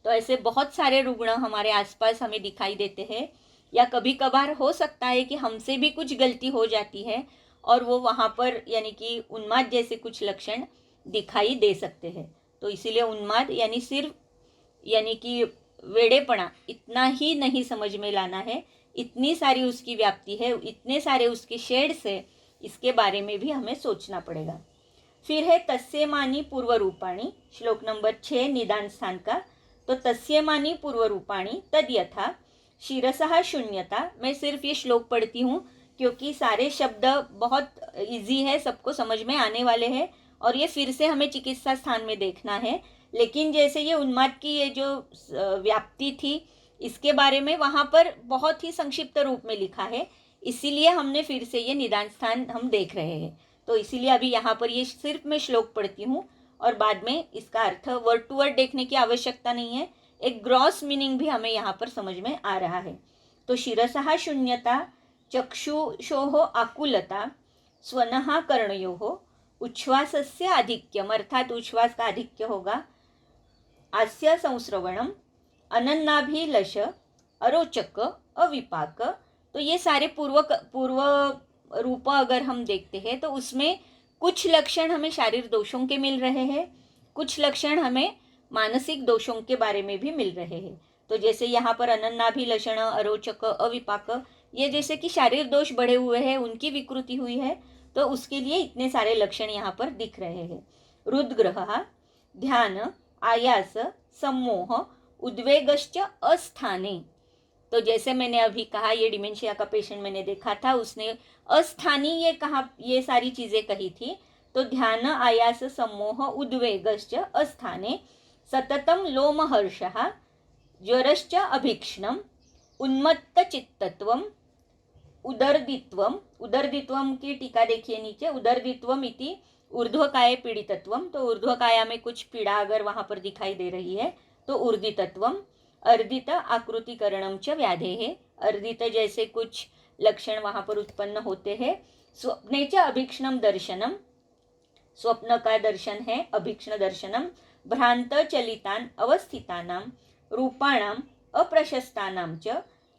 तो ऐसे बहुत सारे रुग्ण हमारे आसपास हमें दिखाई देते हैं, या कभी कभार हो सकता है कि हमसे भी कुछ गलती हो जाती है और वो वहाँ पर यानी कि उन्माद जैसे कुछ लक्षण दिखाई दे सकते हैं। तो इसीलिए उन्माद यानी कि वेड़ेपना इतना ही नहीं समझ में लाना है इतनी सारी उसकी व्याप्ति है, इतने सारे उसके शेड्स है, इसके बारे में भी हमें सोचना पड़ेगा। फिर है तस्येमानी पूर्व रूपाणी, श्लोक नंबर 6 निदान स्थान का। तो तस्येमानी पूर्व रूपाणी तद यथा शिरसः शून्यता। मैं सिर्फ ये श्लोक पढ़ती हूँ क्योंकि सारे शब्द बहुत इजी है, सबको समझ में आने वाले हैं और ये फिर से हमें चिकित्सा स्थान में देखना है। लेकिन जैसे ये उन्माद की ये जो व्याप्ति थी, इसके बारे में वहाँ पर बहुत ही संक्षिप्त रूप में लिखा है, इसीलिए हमने फिर से ये निदान स्थान हम देख रहे हैं। तो इसीलिए अभी यहाँ पर ये सिर्फ मैं श्लोक पढ़ती हूँ और बाद में इसका अर्थ वर्ड टू वर्ड देखने की आवश्यकता नहीं है, एक ग्रॉस मीनिंग भी हमें यहाँ पर समझ में आ रहा है। तो शिरसः शून्यता, चक्षुषोः आकुलता, स्वनः कर्णयोः, उच्छ्वासस्य आधिक्यम अर्थात उच्छ्वास का आधिक्य होगा, आस्य संस्रवणम, अनन्नाभिलष, अरोचक, अविपाक। तो ये सारे पूर्व रूप अगर हम देखते हैं तो उसमें कुछ लक्षण हमें शारीरिक दोषों के मिल रहे हैं, कुछ लक्षण हमें मानसिक दोषों के बारे में भी मिल रहे हैं। तो जैसे यहाँ पर अनन्नाभिलषण, अरोचक, अविपाक, ये जैसे कि शारीरिक दोष बढ़े हुए हैं, उनकी विकृति हुई है, तो उसके लिए इतने सारे लक्षण यहाँ पर दिख रहे हैं। रुद्ग्रह, ध्यान, आयास, सम्मोह, उद्वेगश्च अस्थाने। तो जैसे मैंने अभी कहा, ये डिमेंशिया का पेशेंट मैंने देखा था, उसने अस्थानीय कहा, ये सारी चीज़ें कही थी। तो ध्यान, आयास, सम्मोह, उद्वेगश्च अस्थाने, सततम लोमहर्षः, ज्वरश्च अभीक्ष्णम, उन्मत्तचित्तत्वम, उदर्दित्वम। उदर्दित्वम की टीका देखिए नीचे, उदर्दित्वम इति ऊर्ध्वकाय पीड़ितत्वम। तो ऊर्ध्वकाया में कुछ पीड़ा अगर वहाँ पर दिखाई दे रही है तो ऊर्धितत्वम, अर्दित आकृतिकरणम च व्याधेः। अर्दित जैसे कुछ लक्षण वहाँ पर उत्पन्न होते हैं। स्वप्ने च अभीक्ष्णम दर्शनम, स्वप्न का दर्शन है अभीक्ष्ण दर्शनम, भ्रांत चलितान अवस्थितानां रूपाणाम अप्रशस्तानां च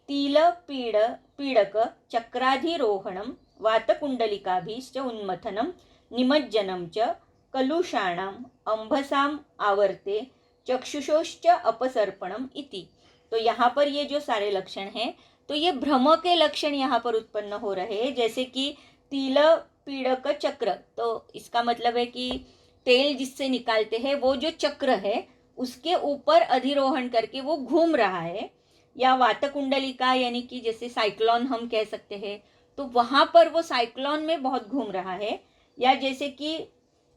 तिल पीडक चक्राधिरोहणम, वातकुंडलिकाभिश्च उन्मथनम, निमज्जनम च कलुषाणाम अंभसाम आवर्ते, चक्षुषोश्च अपसर्पणम इति। तो यहाँ पर ये जो सारे लक्षण हैं, तो ये भ्रम के लक्षण यहाँ पर उत्पन्न हो रहे हैं। जैसे कि तिल पीड़क चक्र, तो इसका मतलब है कि तेल जिससे निकालते हैं वो जो चक्र है उसके ऊपर अधिरोहण करके वो घूम रहा है, या वातकुंडलिका यानी कि जैसे साइक्लोन हम कह सकते हैं, तो वहाँ पर वो साइक्लोन में बहुत घूम रहा है। या जैसे कि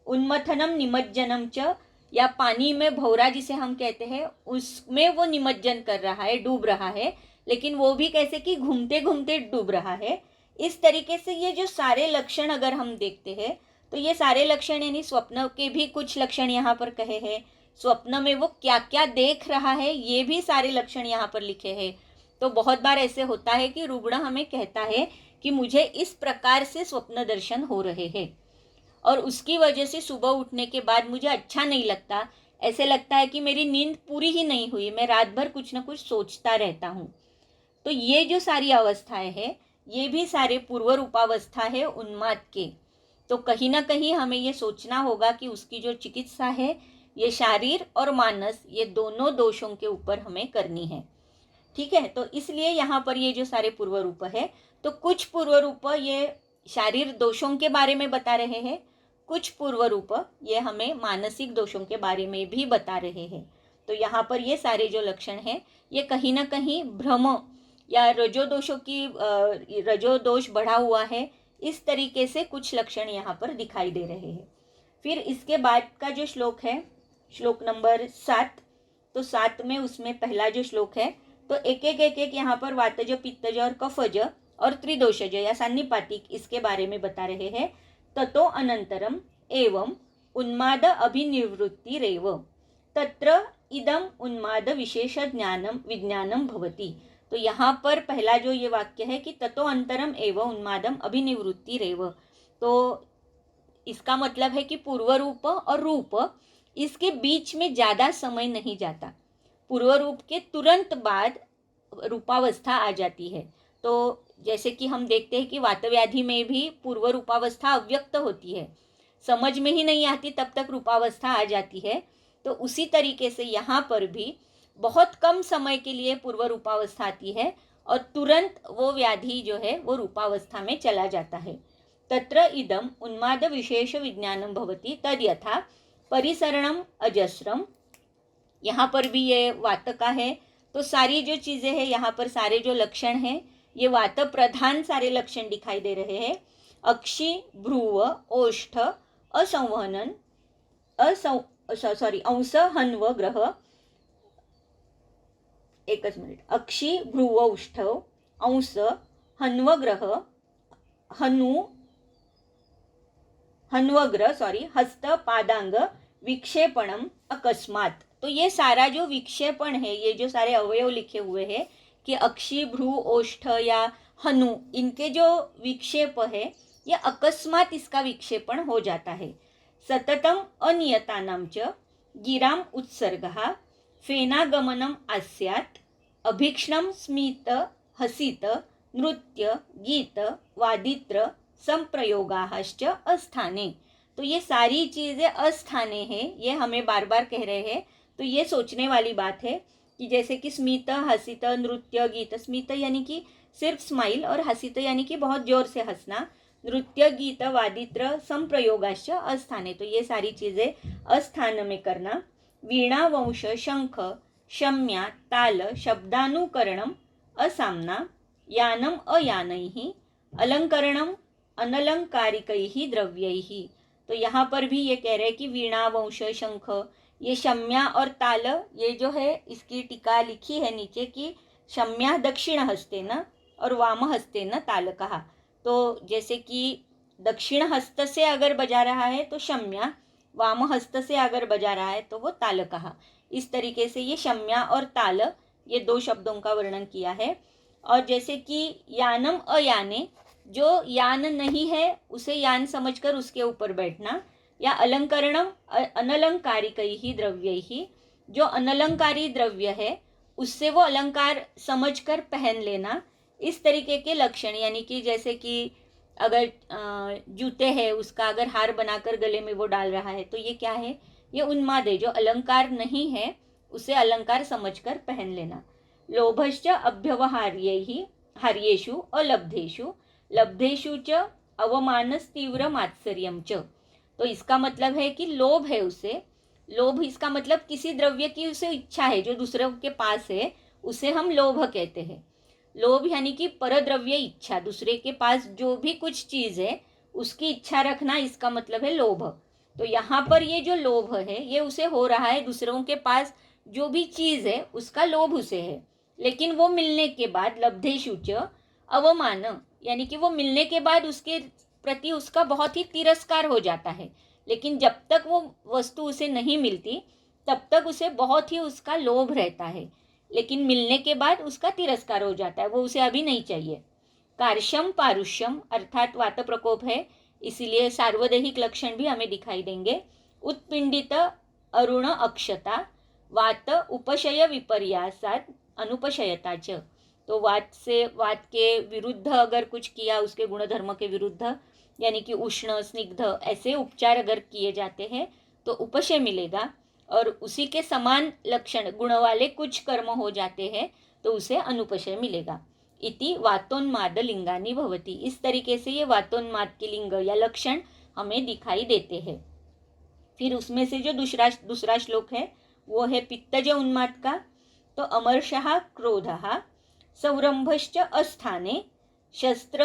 उन्मथनम निमज्जनम च, या पानी में भौरा जिसे हम कहते हैं उसमें वो निमज्जन कर रहा है, डूब रहा है, लेकिन वो भी कैसे कि घूमते घूमते डूब रहा है। इस तरीके से ये जो सारे लक्षण अगर हम देखते हैं तो ये सारे लक्षण यानी स्वप्न के भी कुछ लक्षण यहाँ पर कहे हैं, स्वप्न में वो क्या क्या देख रहा है ये भी सारे लक्षण यहाँ पर लिखे हैं। तो बहुत बार ऐसे होता है कि रुग्ण हमें कहता है कि मुझे इस प्रकार से स्वप्न दर्शन हो रहे हैं और उसकी वजह से सुबह उठने के बाद मुझे अच्छा नहीं लगता, ऐसे लगता है कि मेरी नींद पूरी ही नहीं हुई, मैं रात भर कुछ ना कुछ सोचता रहता हूँ। तो ये जो सारी अवस्थाएं हैं ये भी सारे पूर्व रूपावस्था है उन्माद के। तो कहीं ना कहीं हमें ये सोचना होगा कि उसकी जो चिकित्सा है ये शारीर और मानस ये दोनों दोषों के ऊपर हमें करनी है। ठीक है, तो इसलिए यहाँ पर ये जो सारे पूर्व रूप है, तो कुछ पूर्व रूप ये शारीरिक दोषों के बारे में बता रहे हैं, कुछ पूर्व रूप ये हमें मानसिक दोषों के बारे में भी बता रहे हैं। तो यहाँ पर ये सारे जो लक्षण हैं ये कहीं ना कहीं भ्रम या रजोदोष बढ़ा हुआ है, इस तरीके से कुछ लक्षण यहाँ पर दिखाई दे रहे हैं। फिर इसके बाद का जो श्लोक है, श्लोक नंबर 7, तो 7 में उसमें पहला जो श्लोक है, तो एक एक यहाँ पर वातज, पित्तज और कफज और त्रिदोषज या सान्निपातिक इसके बारे में बता रहे हैं। ततो अनंतरम एवं उन्माद अभिनिवृत्तिरेव तत्र इदम उन्माद विशेष ज्ञानम विज्ञानम भवति। तो यहाँ पर पहला जो ये वाक्य है कि ततो अंतरम एवं उन्मादम अभिनिवृत्तिरेव, तो इसका मतलब है कि पूर्व रूप और रूप इसके बीच में ज़्यादा समय नहीं जाता, पूर्व रूप के तुरंत बाद रूपावस्था आ जाती है। तो जैसे कि हम देखते हैं कि वातव्याधि में भी पूर्व रूपावस्था अव्यक्त होती है, समझ में ही नहीं आती तब तक रूपावस्था आ जाती है। तो उसी तरीके से यहाँ पर भी बहुत कम समय के लिए पूर्व रूपावस्था आती है और तुरंत वो व्याधि जो है वो रूपावस्था में चला जाता है। तत्र इदम उन्माद विशेष विज्ञानम भवति तद यथा परिसरणम अजस्रम। यहाँ पर भी ये वात का है, तो सारी जो चीज़ें हैं यहाँ पर, सारे जो लक्षण हैं ये वात प्रधान सारे लक्षण दिखाई दे रहे हैं। अक्षी, भ्रुव, ओष्ठ, असंवहनन, अंश, हन्व, ग्रह, एकच मिनिट, अक्षी, भ्रुव, ओष्ठ, अंश, हन्व, ग्रह, हन्वग्र, हस्त, पादांग, विक्षेपणम, अकस्मात। तो ये सारा जो विक्षेपण है, ये जो सारे अवयव लिखे हुए हैं कि अक्षी, भ्रू, ओष्ठ या हनु, इनके जो विक्षेप है ये अकस्मात इसका विक्षेपण हो जाता है। सततम अनियतानां च गिराम उत्सर्गः फेनागमनम आस्यात् अभीक्ष्णं स्मित हसित नृत्य गीत वादित्र संप्रयोगाश्च अस्थाने। तो ये सारी चीज़ें अस्थाने हैं, ये हमें बार बार कह रहे हैं। तो ये सोचने वाली बात है कि जैसे कि स्मित, हसित, नृत्य, गीत, स्मित यानी कि सिर्फ स्माइल और हसित यानी कि बहुत जोर से हंसना, नृत्य, गीत, वादित्र, संप्रयोगाश्च अस्थाने। तो ये सारी चीज़ें अस्थान में करना। वीणा, वंश, शंख, शम्या, ताल, शब्दानुकरणम, असामना, यानम, अयानैः, अलंकरणम, अनलंकारिकैः द्रव्यैः। तो यहाँ पर भी ये कह रहे हैं कि वीणा, वंश, शंख, ये शम्या और ताल, ये जो है इसकी टीका लिखी है नीचे कि शम्या दक्षिण हस्ते न और वाम हस्ते न ताल कहा। तो जैसे कि दक्षिण हस्त से अगर बजा रहा है तो शम्या, वाम हस्त से अगर बजा रहा है तो वो ताल कहा। इस तरीके से ये शम्या और ताल, ये दो शब्दों का वर्णन किया है। और जैसे कि यानम, अयाने, जो यान नहीं है उसे यान समझकर उसके ऊपर बैठना, या अलंकरणम, अनलंकारिकैः द्रव्यैः, जो अनलंकारी द्रव्य है उससे वो अलंकार समझकर पहन लेना। इस तरीके के लक्षण, यानी कि जैसे कि अगर जूते हैं उसका अगर हार बनाकर गले में वो डाल रहा है तो ये क्या है, ये उन्माद है। जो अलंकार नहीं है उसे अलंकार समझकर पहन लेना। लोभश्च अभ्यवहार्यैः हार्येषु अलब्धेषु लब्धेषु च अवमानस्तीव्र मात्सर्यम च। तो इसका मतलब है कि लोभ है उसे, लोभ इसका मतलब किसी द्रव्य की उसे इच्छा है जो दूसरों के पास है, उसे हम लोभ कहते हैं। लोभ यानी कि परद्रव्य इच्छा, दूसरे के पास जो भी कुछ चीज़ है उसकी इच्छा रखना, इसका मतलब है लोभ। तो यहाँ पर ये जो लोभ है ये उसे हो रहा है, दूसरों के पास जो भी चीज़ है उसका लोभ उसे है, लेकिन वो मिलने के बाद लब्धेषु च अवमान, यानी कि वो मिलने के बाद उसके प्रति उसका बहुत ही तिरस्कार हो जाता है। लेकिन जब तक वो वस्तु उसे नहीं मिलती तब तक उसे बहुत ही उसका लोभ रहता है, लेकिन मिलने के बाद उसका तिरस्कार हो जाता है, वो उसे अभी नहीं चाहिए। कार्शम, पारुष्यम अर्थात वात प्रकोप है, इसीलिए सार्वदेहिक लक्षण भी हमें दिखाई देंगे। उत्पिंडित, अरुण, अक्षता, वात उपशय विपर्यासात अनुपशयता च। तो वात से, वात के विरुद्ध अगर कुछ किया, उसके गुणधर्म के विरुद्ध, यानी कि उष्ण, स्निग्ध ऐसे उपचार अगर किए जाते हैं तो उपशय मिलेगा, और उसी के समान लक्षण गुण वाले कुछ कर्म हो जाते हैं तो उसे अनुपशय मिलेगा। इति वातोन्माद लिंगानी भवति। इस तरीके से ये वातोन्माद के लिंग या लक्षण हमें दिखाई देते हैं। फिर उसमें से जो दूसरा श्लोक है वो है पित्तज उन्माद का। तो अमर्षः क्रोधः सौरंभश्च अस्थाने शस्त्र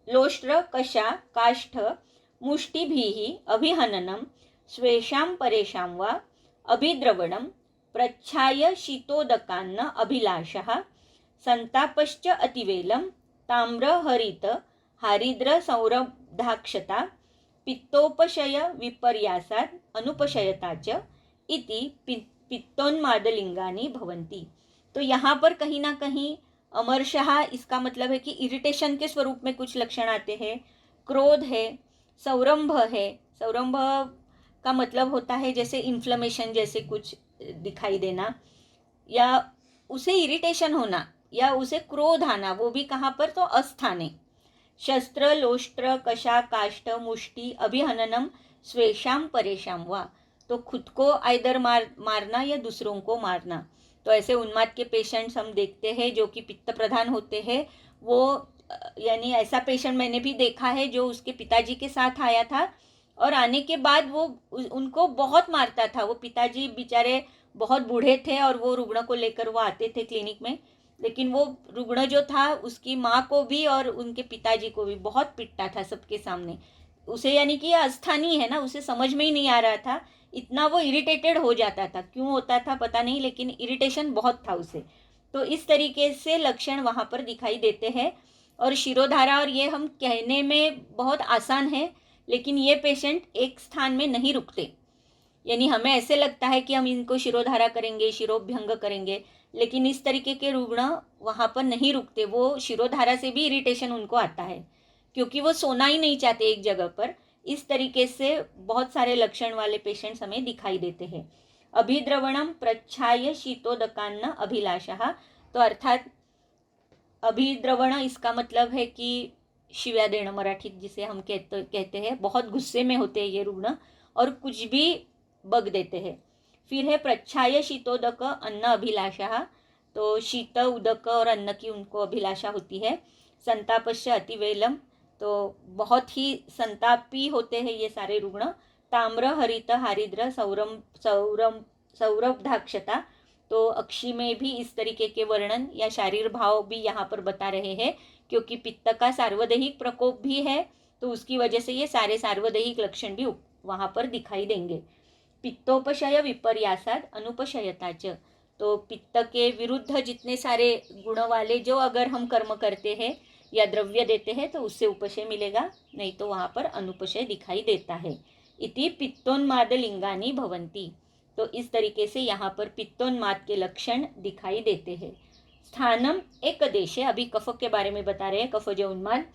लोष्ट्र कषा काष्ठ मुष्टिभिः अभिहननं स्वेषां परेषां वा अभिद्रवणं प्रच्छाय शीतोदकान्न अभिलाषः संतापश्च अतिवेलं ताम्र हरित हारिद्र सौरभदाक्षता पित्तोपशय विपर्यासात् अनुपशयता च इति पित्तोन्मादलिंगानि भवन्ति। तो यहाँ पर कहीं ना कहीं अमर्षः इसका मतलब है कि इरिटेशन के स्वरूप में कुछ लक्षण आते हैं। क्रोध है, सौरंभ है, सौरंभ का मतलब होता है जैसे इन्फ्लेमेशन जैसे कुछ दिखाई देना, या उसे इरिटेशन होना, या उसे क्रोध आना, वो भी कहाँ पर, तो अस्थाने। शस्त्र, लोष्ट्र, कषा, काष्ठ, मुष्टि, अभिहननम स्वेषाम परेशाम वा, तो खुद को आइदर मारना या दूसरों को मारना। तो ऐसे उन्माद के पेशेंट्स हम देखते हैं जो कि पित्त प्रधान होते हैं। वो यानी ऐसा पेशेंट मैंने भी देखा है जो उसके पिताजी के साथ आया था और आने के बाद वो उनको बहुत मारता था। वो पिताजी बेचारे बहुत बूढ़े थे और वो रुग्ण को लेकर वो आते थे क्लिनिक में, लेकिन वो रुग्ण जो था उसकी माँ को भी और उनके पिताजी को भी बहुत पिटता था सबके सामने। उसे यानी कि अस्थानीय है ना, उसे समझ में ही नहीं आ रहा था, इतना वो इरिटेटेड हो जाता था, क्यों होता था पता नहीं, लेकिन इरिटेशन बहुत था उसे। तो इस तरीके से लक्षण वहाँ पर दिखाई देते हैं। और शिरोधारा और ये हम कहने में बहुत आसान है, लेकिन ये पेशेंट एक स्थान में नहीं रुकते। यानी हमें ऐसे लगता है कि हम इनको शिरोधारा करेंगे, शिरोभ्यंग करेंगे, लेकिन इस तरीके के रुग्ण वहाँ पर नहीं रुकते। वो शिरोधारा से भी इरिटेशन उनको आता है, क्योंकि वो सोना ही नहीं चाहते एक जगह पर। इस तरीके से बहुत सारे लक्षण वाले पेशेंट्स हमें दिखाई देते हैं। अभिद्रवणम प्रच्छाय शीतोदकान्न अभिलाषा, तो अर्थात अभिद्रवण इसका मतलब है कि शिव्या देणं, मराठीत जिसे हम कहते हैं, बहुत गुस्से में होते हैं ये रुग्ण और कुछ भी बग देते हैं। फिर है प्रच्छाय शीतोदक अन्न अभिलाषा, तो शीत उदक और अन्न की उनको अभिलाषा होती है। संतापस्य अतिवेलम, तो बहुत ही संतापी होते हैं ये सारे रुग्ण। ताम्र हरित हारिद्र सौरम सौरम सौरभधाक्षता, तो अक्षी में भी इस तरीके के वर्णन या शारीर भाव भी यहाँ पर बता रहे हैं, क्योंकि पित्त का सार्वदेहिक प्रकोप भी है, तो उसकी वजह से ये सारे सार्वदेहिक लक्षण भी वहाँ पर दिखाई देंगे। पित्तोपशय विपर्यासाद अनुपशयताच, तो पित्त के विरुद्ध जितने सारे गुण वाले जो अगर हम कर्म करते हैं या द्रव्य देते हैं तो उससे उपशय मिलेगा, नहीं तो वहाँ पर अनुपशय दिखाई देता है। इति पित्तोन्माद लिंगानी भवंती, तो इस तरीके से यहाँ पर पित्तोन्माद के लक्षण दिखाई देते हैं। स्थानम एक देशे, अभी कफ के बारे में बता रहे हैं, कफज उन्माद।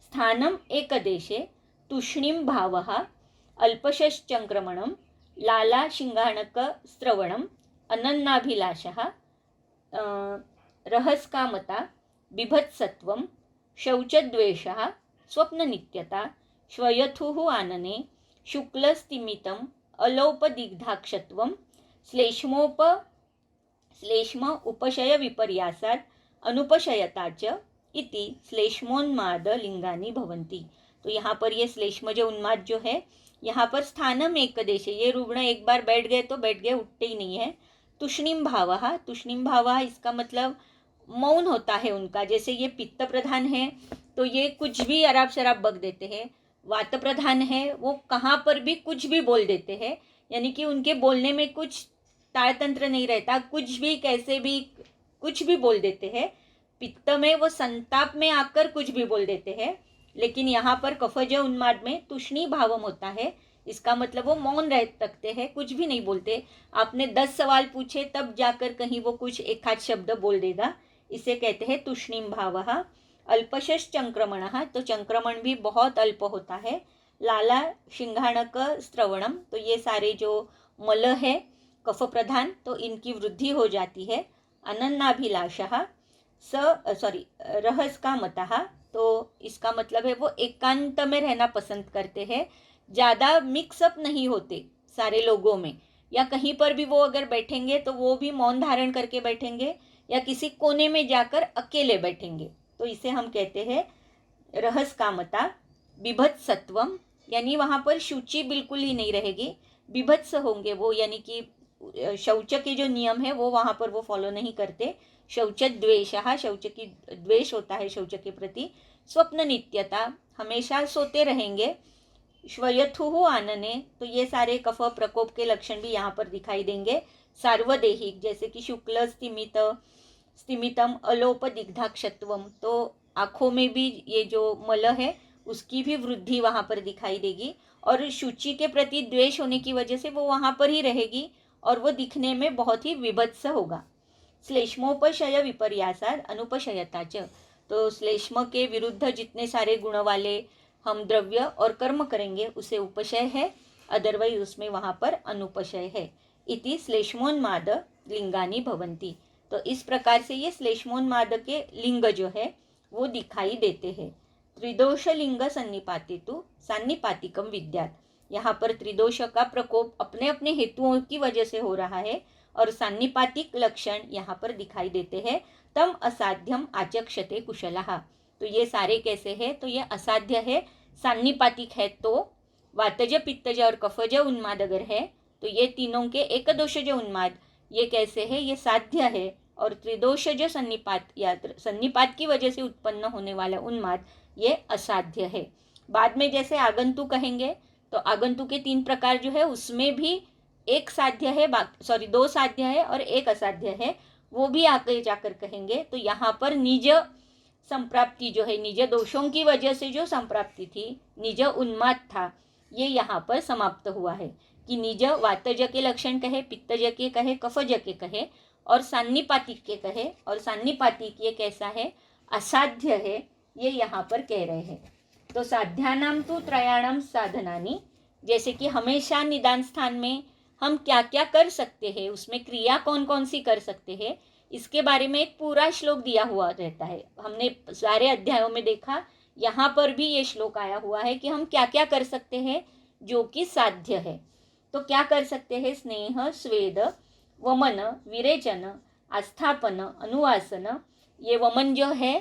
स्थानम एक देशे तूष्णीम भावः अल्पशश्चंक्रमणम लाला शिंगाणक स्त्रवणम अनन्नाभिलाषः रहस्कामता बिभत्सत्वं शौचद्वेषः स्वप्ननित्यता श्वयथुः आनने शुक्लस्तिमितम् अलोपदिग्धाक्षत्वं श्लेष्म उपशय विपर्यासाद अनुपशयता च इति श्लेष्मोन्माद लिंगानी भवंती, तो यहाँ पर ये श्लेष्म जो उन्माद जो है, यहाँ पर स्थानम एक देश है, ये रुग्ण एक बार बैठ गए तो बैठ गए, उठते ही नहीं है। तुष्णिम भावः, तुष्णिम भावः इसका मतलब मौन होता है उनका। जैसे ये पित्त प्रधान है तो ये कुछ भी अराब शराब बक देते हैं, वात प्रधान है वो कहाँ पर भी कुछ भी बोल देते हैं, यानी कि उनके बोलने में कुछ ताड़तंत्र नहीं रहता, कुछ भी कैसे भी कुछ भी बोल देते हैं। पित्त में वो संताप में आकर कुछ भी बोल देते हैं, लेकिन यहाँ पर कफज उन्माद में तुष्णी भावम होता है, इसका मतलब वो मौन रह सकते हैं, कुछ भी नहीं बोलते। आपने 10 सवाल पूछे तब जाकर कहीं वो कुछ एक आध शब्द बोल देगा, इसे कहते हैं तुष्णीम भावः। अल्पशश्चंक्रमणः, तो चंक्रमण भी बहुत अल्प होता है। लाला शिंघाणक स्त्रवणम, तो ये सारे जो मल है कफ प्रधान, तो इनकी वृद्धि हो जाती है। अनन्नाभिलाषः रहस्कामतः, तो इसका मतलब है वो एकांत में रहना पसंद करते हैं, ज़्यादा मिक्सअप नहीं होते सारे लोगों में, या कहीं पर भी वो अगर बैठेंगे तो वो भी मौन धारण करके बैठेंगे या किसी कोने में जाकर अकेले बैठेंगे, तो इसे हम कहते हैं रहस्कामता। बिभत्सत्वम, यानी वहाँ पर शुचि बिल्कुल ही नहीं रहेगी, बिभत्स होंगे वो, यानी कि शौच के जो नियम है वो वहाँ पर वो फॉलो नहीं करते। शौच द्वेषः, शौच की द्वेष होता है शौच के प्रति। स्वप्न नित्यता, हमेशा सोते रहेंगे। श्वयथुः आनने, तो ये सारे कफ प्रकोप के लक्षण भी यहाँ पर दिखाई देंगे। सार्वदेहिक, जैसे कि शुक्ल स्तिमितम अलोपदिग्धाक्षत्वम, तो आँखों में भी ये जो मल है उसकी भी वृद्धि वहाँ पर दिखाई देगी, और शुचि के प्रति द्वेष होने की वजह से वो वहाँ पर ही रहेगी और वो दिखने में बहुत ही विभत्स होगा। श्लेष्मोपशय विपर्यासाद अनुपशयता च, तो श्लेष्म के विरुद्ध जितने सारे गुण वाले हम द्रव्य और कर्म करेंगे उसे उपशय है, अदरवाइज उसमें वहाँ पर अनुपशय है। इति श्लेष्मोन्माद लिंगानी भवंती, तो इस प्रकार से ये श्लेष्मोन्माद के लिंग जो है वो दिखाई देते हैं। त्रिदोष लिंग सन्निपातितु सान्निपातिकम विद्यात्, यहाँ पर त्रिदोष का प्रकोप अपने अपने हेतुओं की वजह से हो रहा है और सान्निपातिक लक्षण यहाँ पर दिखाई देते हैं, तम असाध्यम आचक्षते कुशलः। तो ये सारे कैसे हैं, तो ये असाध्य है, सान्निपातिक है, तो वातज पित्तज और कफज उन्माद अगर है तो ये तीनों के एकदोषज उन्माद ये कैसे है, ये साध्य है, और त्रिदोषज सन्निपात या सन्निपात की वजह से उत्पन्न होने वाला उन्माद ये असाध्य है। बाद में जैसे आगंतुक कहेंगे तो आगंतुक के 3 प्रकार जो है उसमें भी एक साध्य है, 2 साध्य है और एक असाध्य है, वो भी आगे जाकर कहेंगे। तो यहाँ पर निज संप्राप्ति जो है, निज दोषों की वजह से जो संप्राप्ति थी, निज उन्माद था, ये यहाँ पर समाप्त हुआ है कि निज वातज के लक्षण कहे, पित्तज के कहे, कफज के कहे और सान्निपातिक के कहे, और सान्निपातिक ये कैसा है, असाध्य है, ये यहाँ पर कह रहे हैं। तो साध्यानाम तो त्रयाणाम साधनानी, जैसे कि हमेशा निदान स्थान में हम क्या क्या कर सकते हैं, उसमें क्रिया कौन कौन सी कर सकते हैं, इसके बारे में एक पूरा श्लोक दिया हुआ रहता है। हमने सारे अध्यायों में देखा, यहाँ पर भी ये श्लोक आया हुआ है कि हम क्या क्या कर सकते हैं जो कि साध्य है। तो क्या कर सकते हैं, स्नेह, स्वेद, वमन, विरेचन, आस्थापन, अनुवासन। ये वमन जो है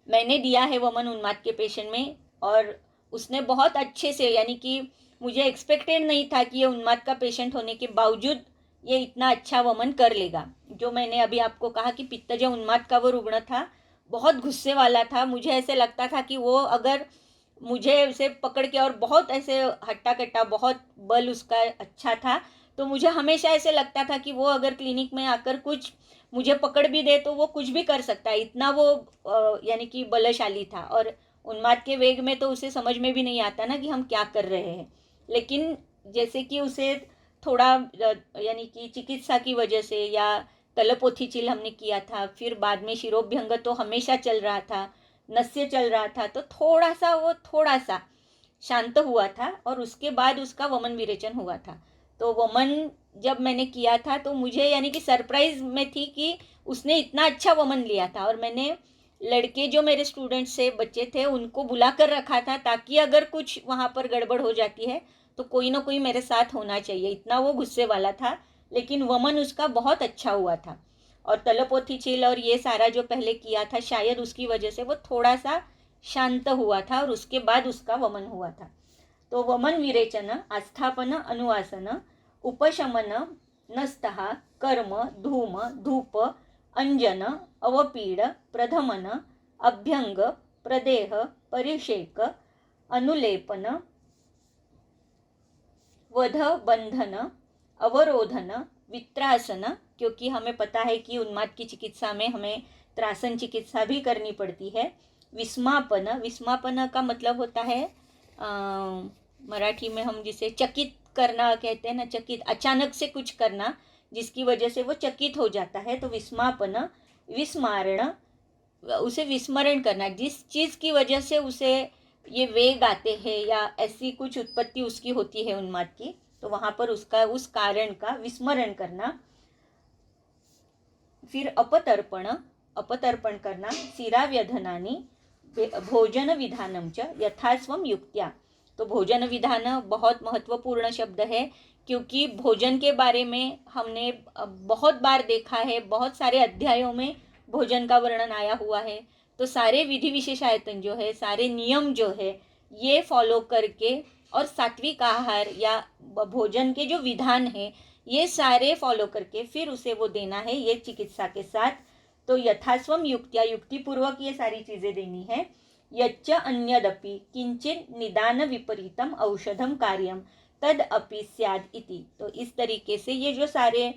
मैंने दिया है वमन उन्माद के पेशेंट में, और उसने बहुत अच्छे से, यानी कि मुझे एक्सपेक्टेड नहीं था कि ये उन्माद का पेशेंट होने के बावजूद ये इतना अच्छा वमन कर लेगा। जो मैंने अभी आपको कहा कि पित्तज उन्माद का वो रुग्ण था, बहुत गुस्से वाला था, मुझे ऐसे लगता था कि वो अगर मुझे उसे पकड़ के, और बहुत ऐसे हट्टा कट्टा, बहुत बल उसका अच्छा था, तो मुझे हमेशा ऐसे लगता था कि वो अगर क्लिनिक में आकर कुछ मुझे पकड़ भी दे तो वो कुछ भी कर सकता है, इतना वो यानी कि बलशाली था। और उन्माद के वेग में तो उसे समझ में भी नहीं आता ना कि हम क्या कर रहे हैं। लेकिन जैसे कि उसे थोड़ा यानी कि चिकित्सा की वजह से, या तलपोथीचिल हमने किया था, फिर बाद में शिरोभ्यंग तो हमेशा चल रहा था, नस्य चल रहा था, तो थोड़ा सा शांत हुआ था, और उसके बाद उसका वमन विरेचन हुआ था। तो वमन जब मैंने किया था तो मुझे यानी कि सरप्राइज में थी कि उसने इतना अच्छा वमन लिया था, और मैंने लड़के जो मेरे स्टूडेंट्स से बच्चे थे उनको बुला कर रखा था, ताकि अगर कुछ वहाँ पर गड़बड़ हो जाती है तो कोई ना कोई मेरे साथ होना चाहिए, इतना वो गुस्से वाला था। लेकिन वमन उसका बहुत अच्छा हुआ था, और तलपोथीचिल और ये सारा जो पहले किया था, शायद उसकी वजह से वो थोड़ा सा शांत हुआ था, और उसके बाद उसका वमन हुआ था। तो वमन विरेचन, आस्थापन, अनुवासन, उपशमन, नस्तः, कर्म, धूम, धूप, अंजन, अवपीड, प्रधमन, अभ्यंग, प्रदेह, परिषेक, अनुलेपन, वध, बंधन, अवरोधन, वित्रासन, क्योंकि हमें पता है कि उन्माद की चिकित्सा में हमें त्रासन चिकित्सा भी करनी पड़ती है। विस्मापन, विस्मापन का मतलब होता है मराठी में हम जिसे चकित करना कहते हैं ना, चकित, अचानक से कुछ करना जिसकी वजह से वो चकित हो जाता है, तो विस्मापन, विस्मारण, उसे विस्मरण करना, जिस चीज़ की वजह से उसे ये वेग आते हैं या ऐसी कुछ उत्पत्ति उसकी होती है उन्माद की, तो वहाँ पर उसका उस कारण का विस्मरण करना। फिर अपतर्पण, अपतर्पण करना, शिराव्यधनानि, भोजन विधानम च यथास्वम युक्त्या। तो भोजन विधान बहुत महत्वपूर्ण शब्द है, क्योंकि भोजन के बारे में हमने बहुत बार देखा है, बहुत सारे अध्यायों में भोजन का वर्णन आया हुआ है। तो सारे विधि विशेषायतन जो है, सारे नियम जो है, ये फॉलो करके, और सात्विक आहार या भोजन के जो विधान है ये सारे फॉलो करके फिर उसे वो देना है, ये चिकित्सा के साथ। तो यथास्वम युक्त्या, युक्तिपूर्वक ये सारी चीज़ें देनी है। यच्च अन्यदपि किंचित निदान विपरीतम औषधम कार्यम तद अपि स्याद इति। तो इस तरीके से ये जो सारे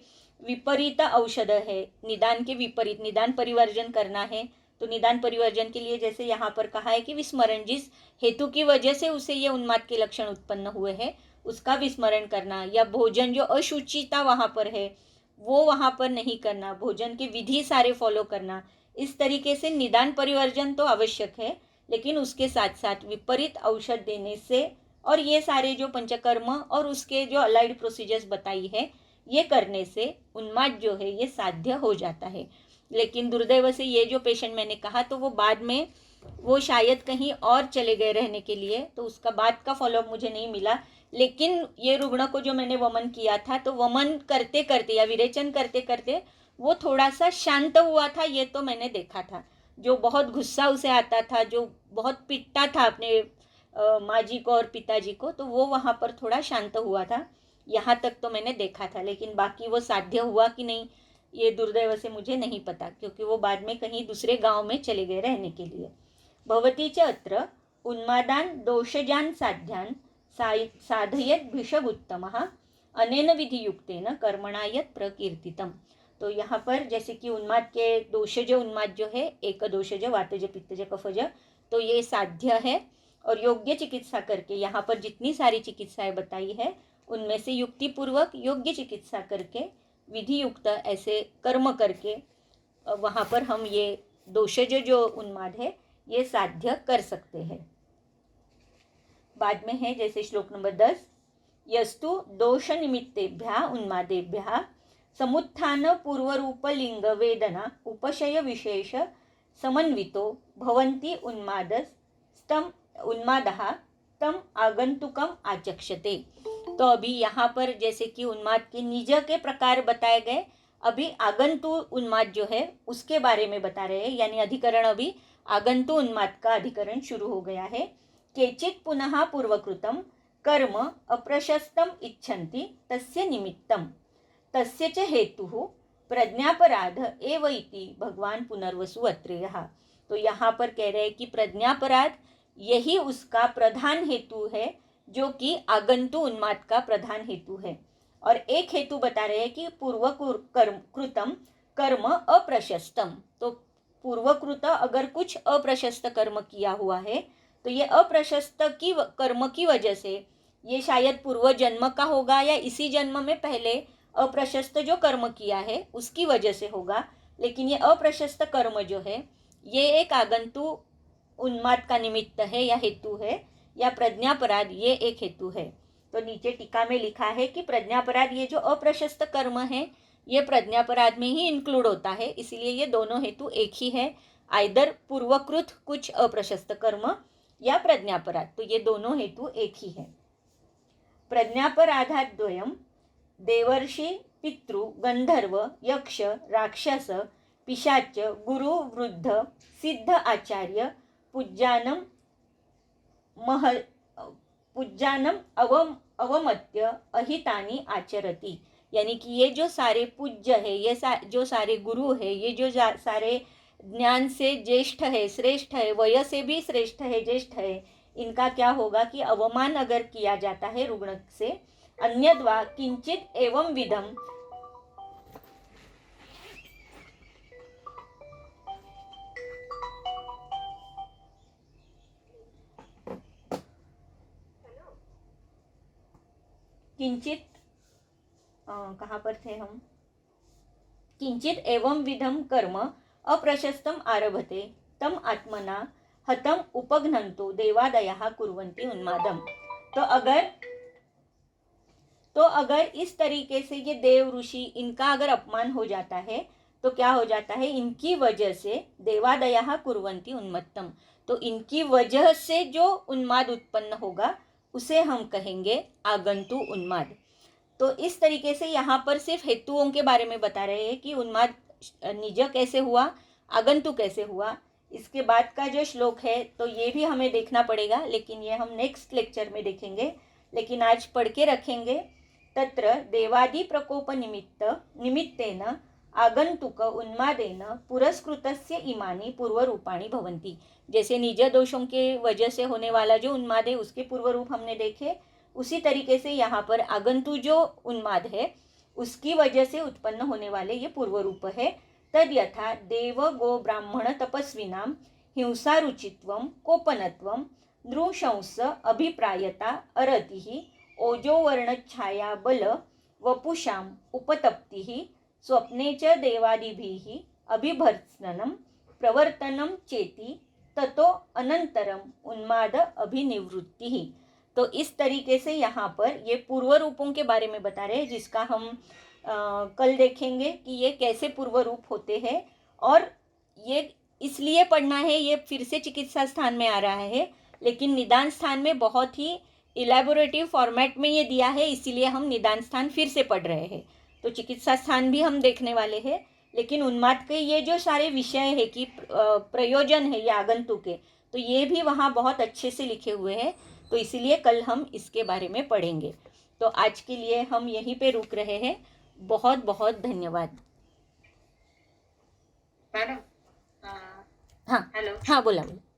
विपरीत औषध है, निदान के विपरीत, निदान परिवर्जन करना है, तो निदान परिवर्जन के लिए जैसे यहाँ पर कहा है कि विस्मरण, जिस हेतु की वजह से उसे ये उन्माद के लक्षण उत्पन्न हुए हैं उसका विस्मरण करना, या भोजन जो अशुचिता वहाँ पर है वो वहाँ पर नहीं करना, भोजन के विधि सारे फॉलो करना। इस तरीके से निदान परिवर्जन तो आवश्यक है, लेकिन उसके साथ साथ विपरीत औषध देने से और ये सारे जो पंचकर्म और उसके जो अलाइड प्रोसीजर्स बताई है ये करने से उन्माद जो है ये साध्य हो जाता है। लेकिन दुर्दैव से ये जो पेशेंट मैंने कहा तो वो बाद में वो शायद कहीं और चले गए रहने के लिए, तो उसका बाद का फॉलोअप मुझे नहीं मिला लेकिन ये रुग्ण को जो मैंने वमन किया था, तो वमन करते करते या विरेचन करते करते वो थोड़ा सा शांत हुआ था, ये तो मैंने देखा था। जो बहुत गुस्सा उसे आता था, जो बहुत पिटता था अपने माँ जी को और पिताजी को, तो वो वहाँ पर थोड़ा शांत हुआ था। यहाँ तक तो मैंने देखा था, लेकिन बाकी वो साध्य हुआ कि नहीं ये दुर्दैव से मुझे नहीं पता, क्योंकि वो बाद में कहीं दूसरे गांव में चले गए रहने के लिए। भवती च अत्र उन्मादान दोषजान साध्यान साधयत भिषगुत्तमः अनेन विधियुक्तेन कर्मणा यत् प्रकीर्तितम। तो यहाँ पर जैसे कि उन्माद के दोषज उन्माद जो है, एक दोषज वातज पित्तज कफज, तो ये साध्य है। और योग्य चिकित्सा करके यहाँ पर जितनी सारी चिकित्साएं बताई है उनमें से युक्तिपूर्वक योग्य चिकित्सा करके विधि युक्त ऐसे कर्म करके वहाँ पर हम ये दोषज जो उन्माद है ये साध्य कर सकते हैं। बाद में है जैसे श्लोक नंबर 10, यस्तु दोष निमित्तेभ्यः उन्मादेभ्यः समुत्थान पूर्वरूप लिंग वेदना उपशय विशेष समन्वितो भवन्ति उन्मादः तम आगंतुकम आचक्षते। तो अभी यहाँ पर जैसे कि उन्माद के निज के प्रकार बताए गए, अभी आगंतु उन्माद जो है उसके बारे में बता रहे हैं, यानी अधिकरण अभी आगंतु उन्माद का अधिकरण शुरू हो गया है। केचित् पुनः पूर्वकृतं कर्म अप्रशस्तम इच्छन्ति तस्य निमित्तम तस्य च हेतुः प्रज्ञापराध एव इति भगवान पुनर्वसु अत्रेयः। तो यहाँ पर कह रहे हैं कि प्रज्ञापराध यही उसका प्रधान हेतु है, जो कि आगंतु उन्माद का प्रधान हेतु है। और एक हेतु बता रहे हैं कि पूर्वकृतम कर्म अप्रशस्तम। तो पूर्वकृत अगर कुछ अप्रशस्त कर्म किया हुआ है, तो ये अप्रशस्त की कर्म की वजह से, ये शायद पूर्व जन्म का होगा या इसी जन्म में पहले अप्रशस्त जो कर्म किया है उसकी वजह से होगा, लेकिन ये अप्रशस्त कर्म जो है ये एक आगंतु उन्माद का निमित्त है या हेतु है, या प्रज्ञापराध ये एक हेतु है। तो नीचे टीका में लिखा है कि प्रज्ञापराध ये जो अप्रशस्त कर्म है ये प्रज्ञापराध में ही इंक्लूड होता है, इसलिए ये दोनों हेतु एक ही है, आइदर पूर्वकृत कुछ अप्रशस्त कर्म या प्रज्ञापराध, तो ये दोनों हेतु एक ही है। प्रज्ञापराधाद्वयम देवर्षि पितृ गंधर्व यक्ष राक्षस पिशाच गुरु वृद्ध सिद्ध आचार्य पूज्यानम अवमत्य अहितानि आचरति। यानी कि ये जो सारे पूज्य है, ये जो सारे गुरु है, ये जो सारे ज्ञान से ज्येष्ठ है, श्रेष्ठ है, वय से भी श्रेष्ठ है, ज्येष्ठ है, इनका क्या होगा कि अवमान अगर किया जाता है रुग्ण से, अन्यद्वा किंचित एवं विधम किंचित कहाँ पर थे हम, किंचित एवं विधम कर्म अप्रशस्तम आरभते तम आत्मना हतम उपघ्नन्तो देवादयः कुर्वन्ति उन्मादम। तो अगर इस तरीके से ये देव ऋषि इनका अगर अपमान हो जाता है तो क्या हो जाता है, इनकी वजह से देवादयः कुर्वन्ति उन्मत्तम, तो इनकी वजह से जो उन्माद उत्पन्न होगा उसे हम कहेंगे आगंतु उन्माद। तो इस तरीके से यहाँ पर सिर्फ हेतुओं के बारे में बता रहे हैं कि उन्माद निज कैसे हुआ, आगंतु कैसे हुआ। इसके बाद का जो श्लोक है तो ये भी हमें देखना पड़ेगा, लेकिन ये हम नेक्स्ट लेक्चर में देखेंगे, लेकिन आज पढ़ के रखेंगे। तत्र देवादि प्रकोप निमित्तेन आगंतुक उन्मादेन पुरस्कृतस्य इमानि पूर्वरूपाणि भवन्ति। जैसे निज दोषों के वजह से होने वाला जो उन्माद है उसके पूर्व रूप हमने देखे, उसी तरीके से यहाँ पर आगंतु जो उन्माद है उसकी वजह से उत्पन्न होने वाले ये पूर्व रूप है। तद यथा देव गो ब्राह्मण तपस्विनां हिंसा रुचित्वं कोपनत्वं नृशंस अभिप्रायता अरतिः ओजोवर्णच्छाया बल वपुषाम् उपतप्तिः स्वप्ने च देवादिभिः अभिभर्त्सनं प्रवर्तनं चेति ततो अनंतरम उन्माद अभिनिवृत्ति। तो इस तरीके से यहाँ पर ये पूर्व रूपों के बारे में बता रहे हैं, जिसका हम कल देखेंगे कि ये कैसे पूर्व रूप होते हैं। और ये इसलिए पढ़ना है, ये फिर से चिकित्सा स्थान में आ रहा है, लेकिन निदान स्थान में बहुत ही इलेबोरेटिव फॉर्मेट में ये दिया है, इसीलिए हम निदान स्थान फिर से पढ़ रहे हैं। तो चिकित्सा स्थान भी हम देखने वाले हैं, लेकिन उन्माद के ये जो सारे विषय है कि प्रयोजन है ये आगंतुक के, तो ये भी वहाँ बहुत अच्छे से लिखे हुए हैं। तो इसीलिए कल हम इसके बारे में पढ़ेंगे। तो आज के लिए हम यहीं पे रुक रहे हैं। बहुत बहुत धन्यवाद। मैडम हाँ हेलो। हाँ, बोला बोला।